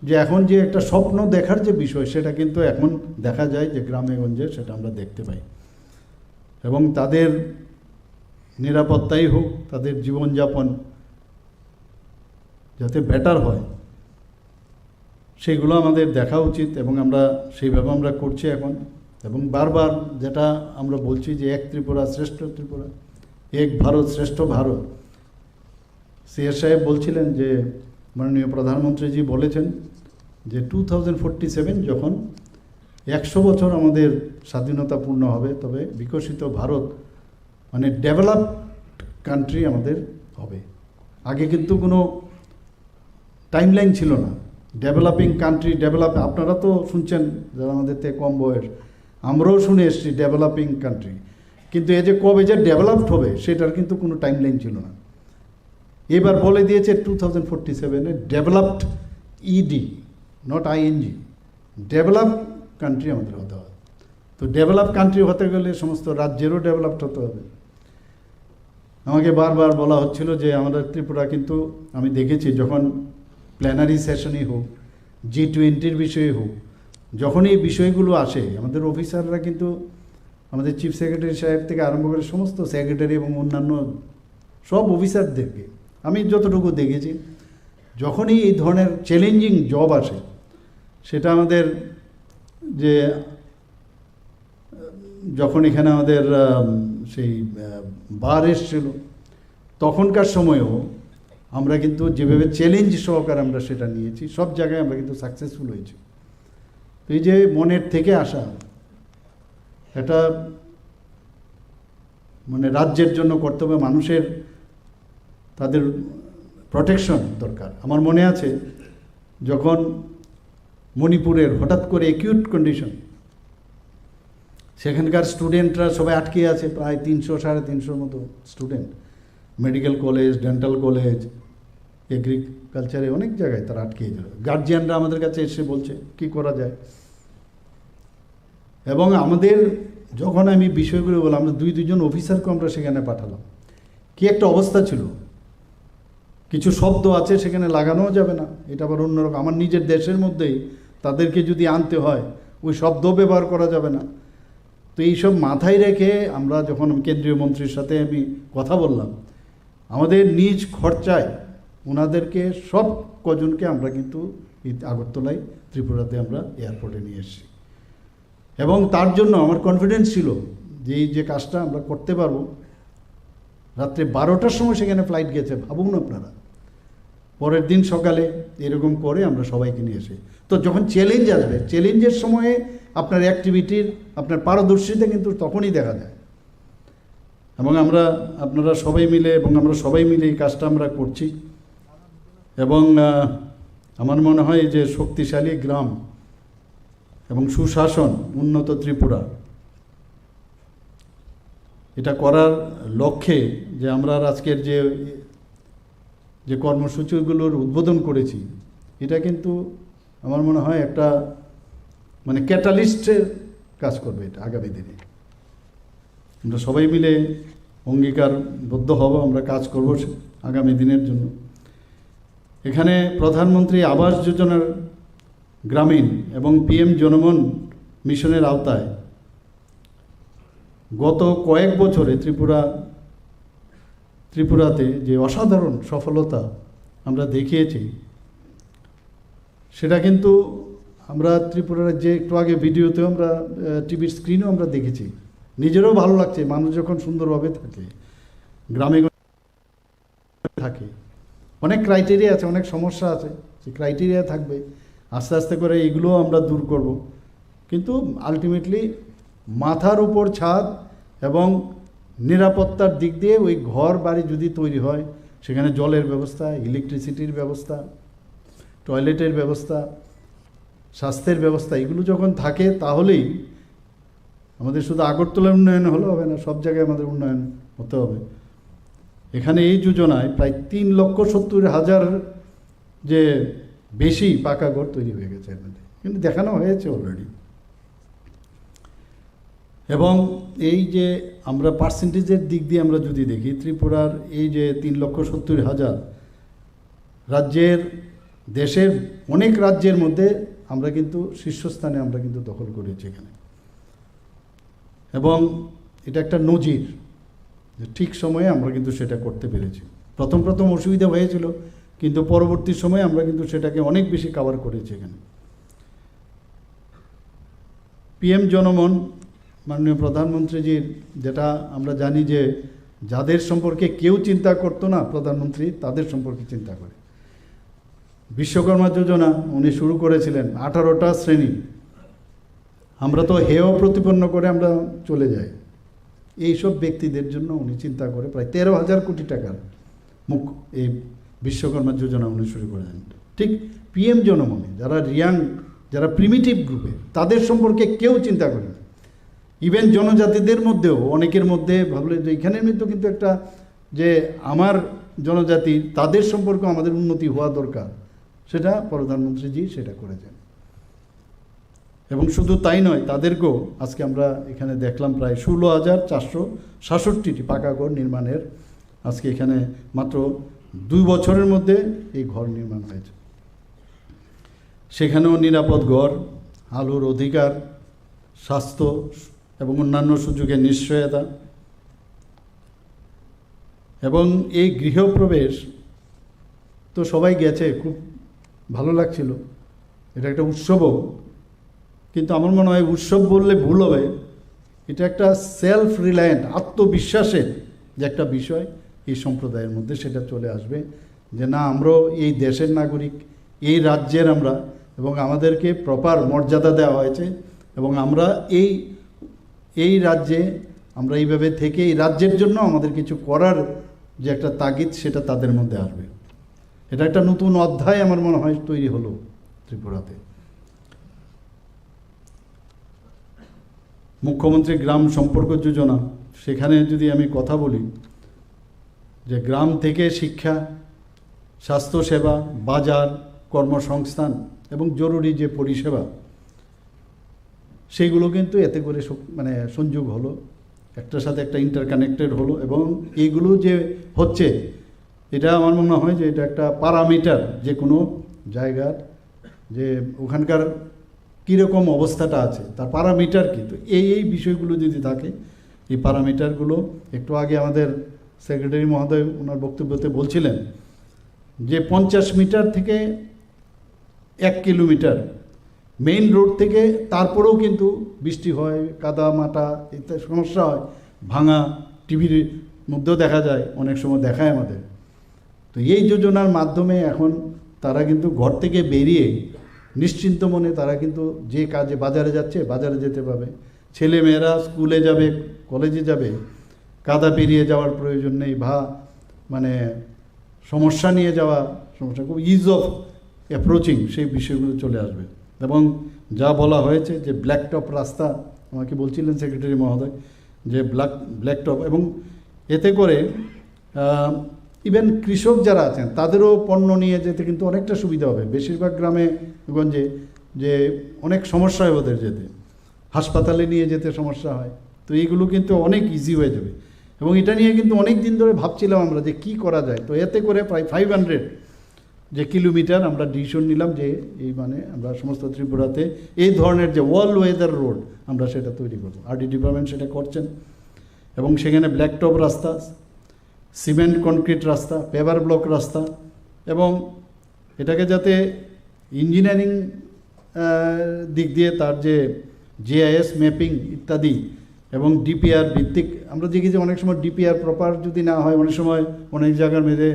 যে এখন যে একটা স্বপ্ন দেখার যে বিষয়, সেটা কিন্তু এখন দেখা যায় যে গ্রামে গঞ্জে সেটা আমরা দেখতে পাই। এবং তাদের নিরাপত্তাই হোক, তাদের জীবনযাপন যাতে বেটার হয়, সেগুলো আমাদের দেখা উচিত এবং আমরা সেইভাবে আমরা করছি এখন। এবং বারবার যেটা আমরা বলছি যে এক ত্রিপুরা শ্রেষ্ঠ ত্রিপুরা, এক ভারত শ্রেষ্ঠ ভারত। সিএস সাহেব বলছিলেন যে মাননীয় প্রধানমন্ত্রীজি বলেছেন যে 2047 যখন 100 বছর আমাদের স্বাধীনতা পূর্ণ হবে, তবে বিকশিত ভারত মানে ডেভেলপড কান্ট্রি আমাদের হবে। আগে কিন্তু কোনো টাইমলাইন ছিল না, ডেভেলপিং কান্ট্রি, আপনারা তো শুনছেন যারা আমাদের থেকে কম বয়স, আমরাও শুনে এসেছি ডেভেলপিং কান্ট্রি, কিন্তু এই যে কবে যে ডেভেলপড হবে সেটার কিন্তু কোনো টাইমলাইন ছিল না। এবার বলে দিয়েছে 2047-এ developed, E D not I N G, develop country আমাদের হতে হবে। তো ডেভেলপ কান্ট্রি হতে গেলে সমস্ত রাজ্যেরও ডেভেলপড হতে হবে। আমাকে বারবার বলা হচ্ছিল যে আমাদের ত্রিপুরা কিন্তু আমি দেখেছি যখন প্ল্যানারি সেশনই হোক, G20 বিষয়ে হোক, যখন এই বিষয়গুলো আসে আমাদের অফিসাররা কিন্তু আমাদের চিফ সেক্রেটারি সাহেব থেকে আরম্ভ করে সমস্ত সেক্রেটারি এবং অন্যান্য সব অফিসারদেরকে আমি যতটুকু দেখেছি, যখনই এই ধরনের চ্যালেঞ্জিং জব আসে, সেটা আমাদের যে যখন এখানে আমাদের সেই বার এসছিল তখনকার সময়েও আমরা কিন্তু যেভাবে চ্যালেঞ্জ সহকারে আমরা সেটা নিয়েছি, সব জায়গায় আমরা কিন্তু সাকসেসফুল হয়েছি। তো এই যে মনের থেকে আসা, এটা মানে রাজ্যের জন্য করতে হবে, মানুষের তাদের প্রোটেকশন দরকার। আমার মনে আছে যখন মণিপুরের হঠাৎ করে অ্যাকিউট কন্ডিশন, সেখানকার স্টুডেন্টরা সবাই আটকে আছে, প্রায় 300-350 মতো student, medical college, dental college, এগ্রিকালচারে অনেক জায়গায় তারা আটকে গেল। গার্জিয়ানরা আমাদের কাছে এসে বলছে কি করা যায়। এবং আমাদের যখন আমি বিষয়গুলো বললাম, আমরা 2 অফিসারকে আমরা সেখানে পাঠালাম। কি একটা অবস্থা ছিল, কিছু শব্দ আছে সেখানে লাগানোও যাবে না, এটা আবার অন্যরকম। আমার নিজের দেশের মধ্যেই তাদেরকে যদি আনতে হয় ওই শব্দ ব্যবহার করা যাবে না। তো এইসব মাথায় রেখে আমরা যখন কেন্দ্রীয় মন্ত্রীর সাথে আমি কথা বললাম, আমাদের নিজ খরচায় ওনাদেরকে সব কজনকে আমরা কিন্তু আগরতলায় ত্রিপুরাতে আমরা এয়ারপোর্টে নিয়ে এসেছি। এবং তার জন্য আমার কনফিডেন্স ছিল যে এই যে কাজটা আমরা করতে পারবো। রাত্রে 12টার সময় সেখানে ফ্লাইট গেছে, ভাবুন আপনারা। পরের দিন সকালে এরকম করে আমরা সবাইকে নিয়ে এসে, তো যখন চ্যালেঞ্জ আসবে, চ্যালেঞ্জের সময়ে আপনার অ্যাক্টিভিটির আপনার পারদর্শিতা কিন্তু তখনই দেখা যায়। এবং আপনারা সবাই মিলে এবং আমরা সবাই মিলে এই কাজটা আমরা করছি। এবং আমার মনে হয় যে শক্তিশালী গ্রাম এবং সুশাসন, উন্নত ত্রিপুরা, এটা করার লক্ষ্যে যে আমরা আজকের যে কর্মসূচিগুলোর উদ্বোধন করেছি, এটা কিন্তু আমার মনে হয় একটা মানে ক্যাটালিস্টের কাজ করবে এটা আগামী দিনে। আমরা সবাই মিলে অঙ্গীকারবদ্ধ হব, আমরা কাজ করব আগামী দিনের জন্য। এখানে প্রধানমন্ত্রী আবাস যোজনার গ্রামীণ এবং PM জনমন মিশনের আওতায় গত কয়েক বছরে ত্রিপুরাতে যে অসাধারণ সফলতা আমরা দেখিয়েছি, সেটা কিন্তু আমরা ত্রিপুরার যে একটু আগে ভিডিওতেও আমরা টিভির স্ক্রিনেও আমরা দেখেছি। নিজেরও ভালো লাগছে, মানুষ যখন সুন্দরভাবে থাকে, গ্রামে থাকে, অনেক ক্রাইটেরিয়া আছে, অনেক সমস্যা আছে, যে ক্রাইটেরিয়া থাকবে, আস্তে আস্তে করে এগুলোও আমরা দূর করব। কিন্তু আলটিমেটলি মাথার উপর ছাদ এবং নিরাপত্তার দিক দিয়ে ওই ঘর বাড়ি যদি তৈরি হয়, সেখানে জলের ব্যবস্থা, ইলেকট্রিসিটির ব্যবস্থা, টয়লেটের ব্যবস্থা, স্বাস্থ্যের ব্যবস্থা, এগুলো যখন থাকে তাহলেই আমাদের শুধু আগরতলার উন্নয়ন হলে হবে না, সব জায়গায় আমাদের উন্নয়ন হতে হবে। এখানে এই যোজনায় প্রায় 3,70,000 যে বেশি পাকা ঘর তৈরি হয়ে গেছে এর মধ্যে, কিন্তু দেখানো হয়েছে অলরেডি। এবং এই যে আমরা পার্সেন্টেজের দিক দিয়ে আমরা যদি দেখি, ত্রিপুরার এই যে 3,70,000 রাজ্যের, দেশের অনেক রাজ্যের মধ্যে আমরা কিন্তু শীর্ষস্থানে আমরা কিন্তু দখল করেছি এখানে। এবং এটা একটা নজির যে ঠিক সময়ে আমরা কিন্তু সেটা করতে পেরেছি। প্রথম অসুবিধা হয়েছিল, কিন্তু পরবর্তী সময়ে আমরা কিন্তু সেটাকে অনেক বেশি কভার করেছি এখানে। PM জনমন মাননীয় প্রধানমন্ত্রীজির, যেটা আমরা জানি যে যাদের সম্পর্কে কেউ চিন্তা করতো না প্রধানমন্ত্রী, তাদের সম্পর্কে চিন্তা করে। বিশ্বকর্মা যোজনা উনি শুরু করেছিলেন, 18টা শ্রেণী। আমরা তো হেয় প্রতিপন্ন করে আমরা চলে যাই। এইসব ব্যক্তিদের জন্য উনি চিন্তা করে প্রায় 13,000 কোটি টাকার এই বিশ্বকর্মা যোজনা উনি শুরু করেছেন। ঠিক PM জনমনে যারা রিয়াং, যারা প্রিমিটিভ গ্রুপে, তাদের সম্পর্কে কেউ চিন্তা করে না। ইভেন জনজাতিদের মধ্যেও অনেকের মধ্যে ভাবলে যে এখানের মধ্যে কিন্তু একটা যে আমার জনজাতি, তাদের সম্পর্কে আমাদের উন্নতি হওয়া দরকার, সেটা প্রধানমন্ত্রীজি সেটা করেছেন। এবং শুধু তাই নয়, তাদেরকেও আজকে আমরা এখানে দেখলাম প্রায় 16,467টি পাকা ঘর নির্মাণের আজকে এখানে মাত্র 2 বছরের মধ্যে এই ঘর নির্মাণ হয়েছে। সেখানেও নিরাপদ ঘর, আলোর অধিকার, স্বাস্থ্য এবং অন্যান্য সুযোগের নিশ্চয়তা। এবং এই গৃহপ্রবেশ তো সবাই গেছে, খুব ভালো লাগছিল, এটা একটা উৎসবও। কিন্তু আমার মনে হয় উৎসব বললে ভুল হবে, এটা একটা সেলফ রিলায়েন্ট, আত্মবিশ্বাসের যে একটা বিষয় এই সম্প্রদায়ের মধ্যে সেটা চলে আসবে, যে না, আমরাও এই দেশের নাগরিক, এই রাজ্যের আমরা, এবং আমাদেরকে প্রপার মর্যাদা দেওয়া হয়েছে, এবং আমরা এই রাজ্যে আমরা এইভাবে থেকে এই রাজ্যের জন্য আমাদের কিছু করার যে একটা তাগিদ, সেটা তাদের মধ্যে আসবে। এটা একটা নতুন অধ্যায় আমার মনে হয় তৈরি হলো ত্রিপুরাতে। মুখ্যমন্ত্রী গ্রাম সম্পর্ক যোজনা, সেখানে যদি আমি কথা বলি যে গ্রাম থেকে শিক্ষা, স্বাস্থ্যসেবা, বাজার, কর্মসংস্থান এবং জরুরি যে পরিষেবা, সেইগুলো কিন্তু এতে করে মানে সংযোগ হলো, একটার সাথে একটা ইন্টারকানেক্টেড হলো। এবং এইগুলো যে হচ্ছে, এটা আমার মনে হয় যে এটা একটা প্যারামিটার, যে কোনো জায়গার যে ওখানকার কীরকম অবস্থাটা আছে তার প্যারামিটার কি। তো এই বিষয়গুলো যদি থাকে, এই প্যারামিটারগুলো একটু আগে আমাদের সেক্রেটারি মহোদয় ওনার বক্তব্যতে বলছিলেন যে 50 মিটার থেকে 1 কিলোমিটার মেইন রোড থেকে, তারপরেও কিন্তু বৃষ্টি হয়, কাদা মাটা ইত্যাদি সমস্যা হয়, ভাঙা, টিভির মধ্যেও দেখা যায়, অনেক সময় দেখায় আমাদের। তো এই যোজনার মাধ্যমে এখন তারা কিন্তু ঘর থেকে বেরিয়ে নিশ্চিন্ত মনে তারা কিন্তু যে কাজে বাজারে যাচ্ছে, বাজারে যেতে পাবে। ছেলে মেয়েরা স্কুলে যাবে, কলেজে যাবে, কাদা পেরিয়ে যাওয়ার প্রয়োজন নেই, মানে সমস্যা নিয়ে যাওয়া, সমস্যা খুব ইজ অফ অ্যাপ্রোচিং, সেই বিষয়গুলো চলে আসবে। এবং যা বলা হয়েছে যে ব্ল্যাকটপ রাস্তা, আমাকে বলছিলেন সেক্রেটারি মহোদয় যে ব্ল্যাকটপ, এবং এতে করে ইভেন কৃষক যারা আছেন তাদেরও পণ্য নিয়ে যেতে কিন্তু অনেকটা সুবিধা হবে। বেশিরভাগ গ্রামে গঞ্জে যে অনেক সমস্যা হয় ওদের যেতে, হাসপাতালে নিয়ে যেতে সমস্যা হয়, তো এইগুলো কিন্তু অনেক ইজি হয়ে যাবে। এবং এটা নিয়ে কিন্তু অনেক দিন ধরে ভাবছিলাম আমরা যে কি করা যায়। তো এতে করে প্রায় 500 যে কিলোমিটার আমরা ডিসিশন নিলাম যে এই মানে আমরা সমস্ত ত্রিপুরাতে এই ধরনের যে ওয়াল ওয়েদার রোড আমরা সেটা তৈরি করব। RD ডিপার্টমেন্ট সেটা করছেন। এবং সেখানে ব্ল্যাকটপ রাস্তা, সিমেন্ট কনক্রিট রাস্তা, পেভার ব্লক রাস্তা, এবং এটাকে যাতে ইঞ্জিনিয়ারিং দিক দিয়ে তার যে GIS ম্যাপিং ইত্যাদি এবং DPR ভিত্তিক, আমরা দেখি যে অনেক সময় DPR প্রপার যদি না হয়, অনেক সময় অনেক জায়গার মধ্যে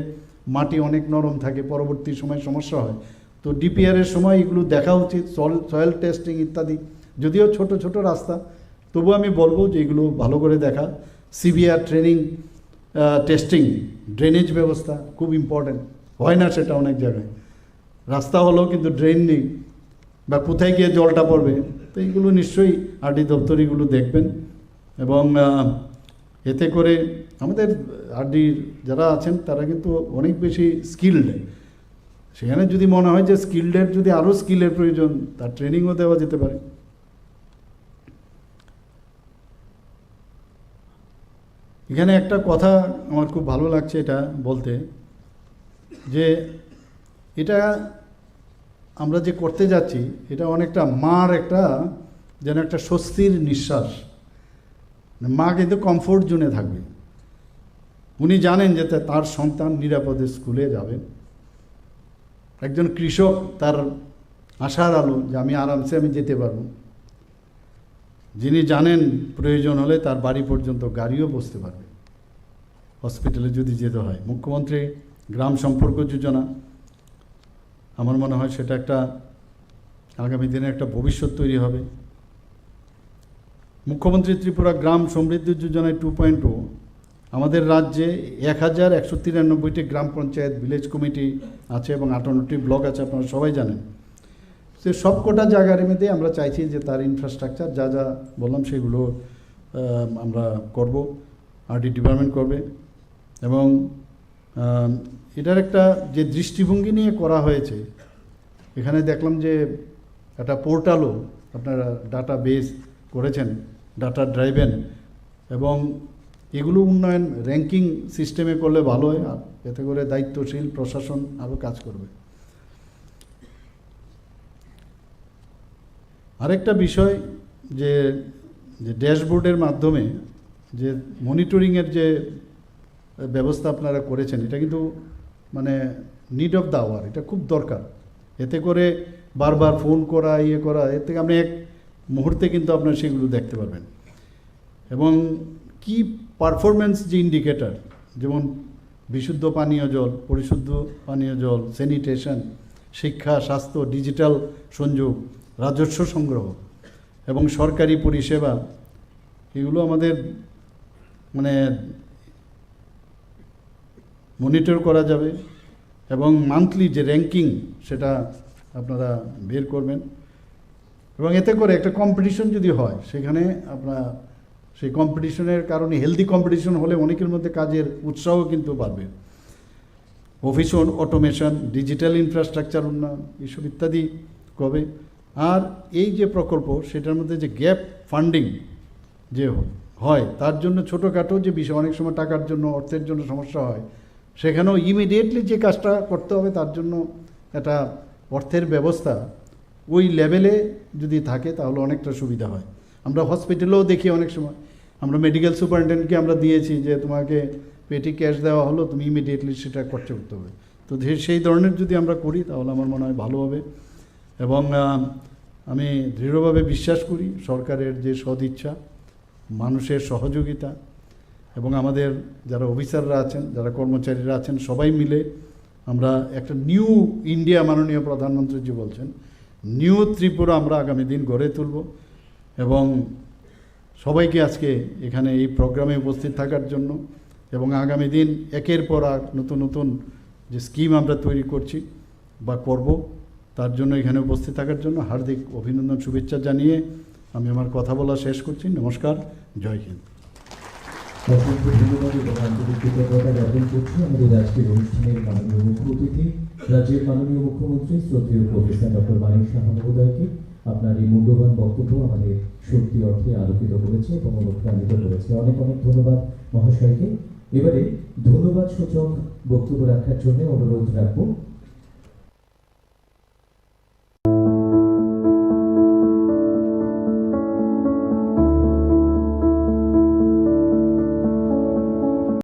মাটি অনেক নরম থাকে, পরবর্তী সময় সমস্যা হয়। তো DPR এর সময় এগুলো দেখা উচিত, সয়েল টেস্টিং ইত্যাদি। যদিও ছোট ছোট রাস্তা, তবু আমি বলবো যে এগুলো ভালো করে দেখা, সিভিআর ট্রেনিং, টেস্টিং, ড্রেনেজ ব্যবস্থা খুব ইম্পর্ট্যান্ট, হয় না সেটা অনেক জায়গায়, রাস্তা হলো কিন্তু ড্রেন নেই বা কোথায় গিয়ে জলটা পড়বে। তো এইগুলো নিশ্চয়ই আরডি দপ্তর এগুলো দেখবেন, এবং এতে করে আমাদের আরডির যারা আছেন তারা কিন্তু অনেক বেশি স্কিলড, সেখানে যদি মনে হয় যে স্কিলডের যদি আরও স্কিলের প্রয়োজন, তার ট্রেনিংও দেওয়া যেতে পারে। এখানে একটা কথা আমার খুব ভালো লাগছে এটা বলতে, যে এটা আমরা যে করতে যাচ্ছি এটা অনেকটা মার একটা যেন একটা স্বস্তির নিঃশ্বাস। মা কিন্তু কমফোর্ট জোনে থাকবে, উনি জানেন যে তার সন্তান নিরাপদে স্কুলে যাবেন। একজন কৃষক তার আশার আলো যে আমি আরামসে যেতে পারবো, যিনি জানেন প্রয়োজন হলে তার বাড়ি পর্যন্ত গাড়িও বসতে পারবে হসপিটালে যদি যেতে হয়। মুখ্যমন্ত্রী গ্রাম সম্পর্ক যোজনা, আমার মনে হয় সেটা একটা আগামী দিনে একটা ভবিষ্যৎ তৈরি হবে। মুখ্যমন্ত্রী ত্রিপুরা গ্রাম সমৃদ্ধি যোজনায় 2.0 আমাদের রাজ্যে 1193টি গ্রাম পঞ্চায়েত ভিলেজ কমিটি আছে এবং 58টি ব্লক আছে, আপনারা সবাই জানেন। সে সবকটা জায়গার মধ্যে আমরা চাইছি যে তার ইনফ্রাস্ট্রাকচার যা যা বললাম সেগুলো আমরা করব, আরডি ডিপার্টমেন্ট করবে। এবং এটার একটা যে দৃষ্টিভঙ্গি নিয়ে করা হয়েছে, এখানে দেখলাম যে একটা পোর্টালও আপনারা ডাটা বেস করেছেন, ডাটা ড্রাইভেন, এবং এগুলো উন্নয়ন র্যাঙ্কিং সিস্টেমে করলে ভালো হয়, আর এতে করে দায়িত্বশীল প্রশাসন আরও কাজ করবে। আরেকটা বিষয় যে ড্যাশবোর্ডের মাধ্যমে যে মনিটরিংয়ের যে ব্যবস্থা আপনারা করেছেন, এটা কিন্তু মানে নিড অফ দ্য আওয়ার, এটা খুব দরকার। এতে করে বারবার ফোন করা করা, এর থেকে আপনি এক মুহূর্তে কিন্তু আপনার সেগুলো দেখতে পারবেন। এবং কি পারফরমেন্স যে ইন্ডিকেটর, যেমন বিশুদ্ধ পানীয় জল, পরিশুদ্ধ পানীয় জল, স্যানিটেশন, শিক্ষা, স্বাস্থ্য, ডিজিটাল সংযোগ, রাজস্ব সংগ্রহ এবং সরকারি পরিষেবা, এগুলো আমাদের মানে মনিটর করা যাবে। এবং মান্থলি যে র্যাঙ্কিং সেটা আপনারা বের করবেন, এবং এতে করে একটা কম্পিটিশন যদি হয় সেখানে আপনার সেই কম্পিটিশনের কারণে হেলদি কম্পিটিশন হলে অনেকের মধ্যে কাজের উৎসাহ কিন্তু বাড়বে। অফিস অটোমেশন, ডিজিটাল ইনফ্রাস্ট্রাকচার উন্নয়ন, এইসব ইত্যাদি করবে। আর এই যে প্রকল্প সেটার মধ্যে যে গ্যাপ ফান্ডিং যে হয়, তার জন্য ছোটোখাটো যে বিষয়, অনেক সময় টাকার জন্য অর্থের জন্য সমস্যা হয়, সেখানেও ইমিডিয়েটলি যে কাজটা করতে হবে তার জন্য একটা অর্থের ব্যবস্থা ওই লেভেলে যদি থাকে তাহলে অনেকটা সুবিধা হয়। আমরা হসপিটালেও দেখি অনেক সময়, আমরা মেডিকেল সুপারিনটেন্ডেন্টকে আমরা দিয়েছি যে তোমাকে পেটি ক্যাশ দেওয়া হলো, তুমি ইমিডিয়েটলি সেটা খরচা করতে হবে। তো সেই ধরনের যদি আমরা করি তাহলে আমার মনে হয় ভালো হবে। এবং আমি দৃঢ়ভাবে বিশ্বাস করি সরকারের যে সদিচ্ছা, মানুষের সহযোগিতা এবং আমাদের যারা অফিসাররা আছেন, যারা কর্মচারীরা আছেন, সবাই মিলে আমরা একটা নিউ ইন্ডিয়া, মাননীয় প্রধানমন্ত্রী যে বলছেন, নিউ ত্রিপুরা আমরা আগামী দিন গড়ে তুলব। এবং সবাইকে আজকে এখানে এই প্রোগ্রামে উপস্থিত থাকার জন্য এবং আগামী দিন একের পর এক নতুন নতুন যে স্কিম আমরা তৈরি করছি বা করব, তার জন্য এখানে উপস্থিত থাকার জন্য হার্দিক অভিনন্দন, শুভেচ্ছা জানিয়ে আমি আমার কথা বলা শেষ করছি। নমস্কার, জয় হিন্দ। অসংখ্য ধন্যবাদ এবং আন্তরিক কৃতজ্ঞতা জ্ঞাপন করছি আমাদের আজকের অনুষ্ঠানের মাননীয় মুখ্য অতিথি, রাজ্যের মাননীয় মুখ্যমন্ত্রী শ্রদ্ধেয় প্রফেসর ডক্টর মানিক সাহা মহোদয়কে। আপনার এই মূল্যবান বক্তব্য আমাদের সত্যি অর্থে আলোকিত করেছে এবং অনুপ্রাণিত করেছে। অনেক অনেক ধন্যবাদ মহাশয়কে। এবারে ধন্যবাদ সূচক বক্তব্য রাখার জন্য অনুরোধ রাখবো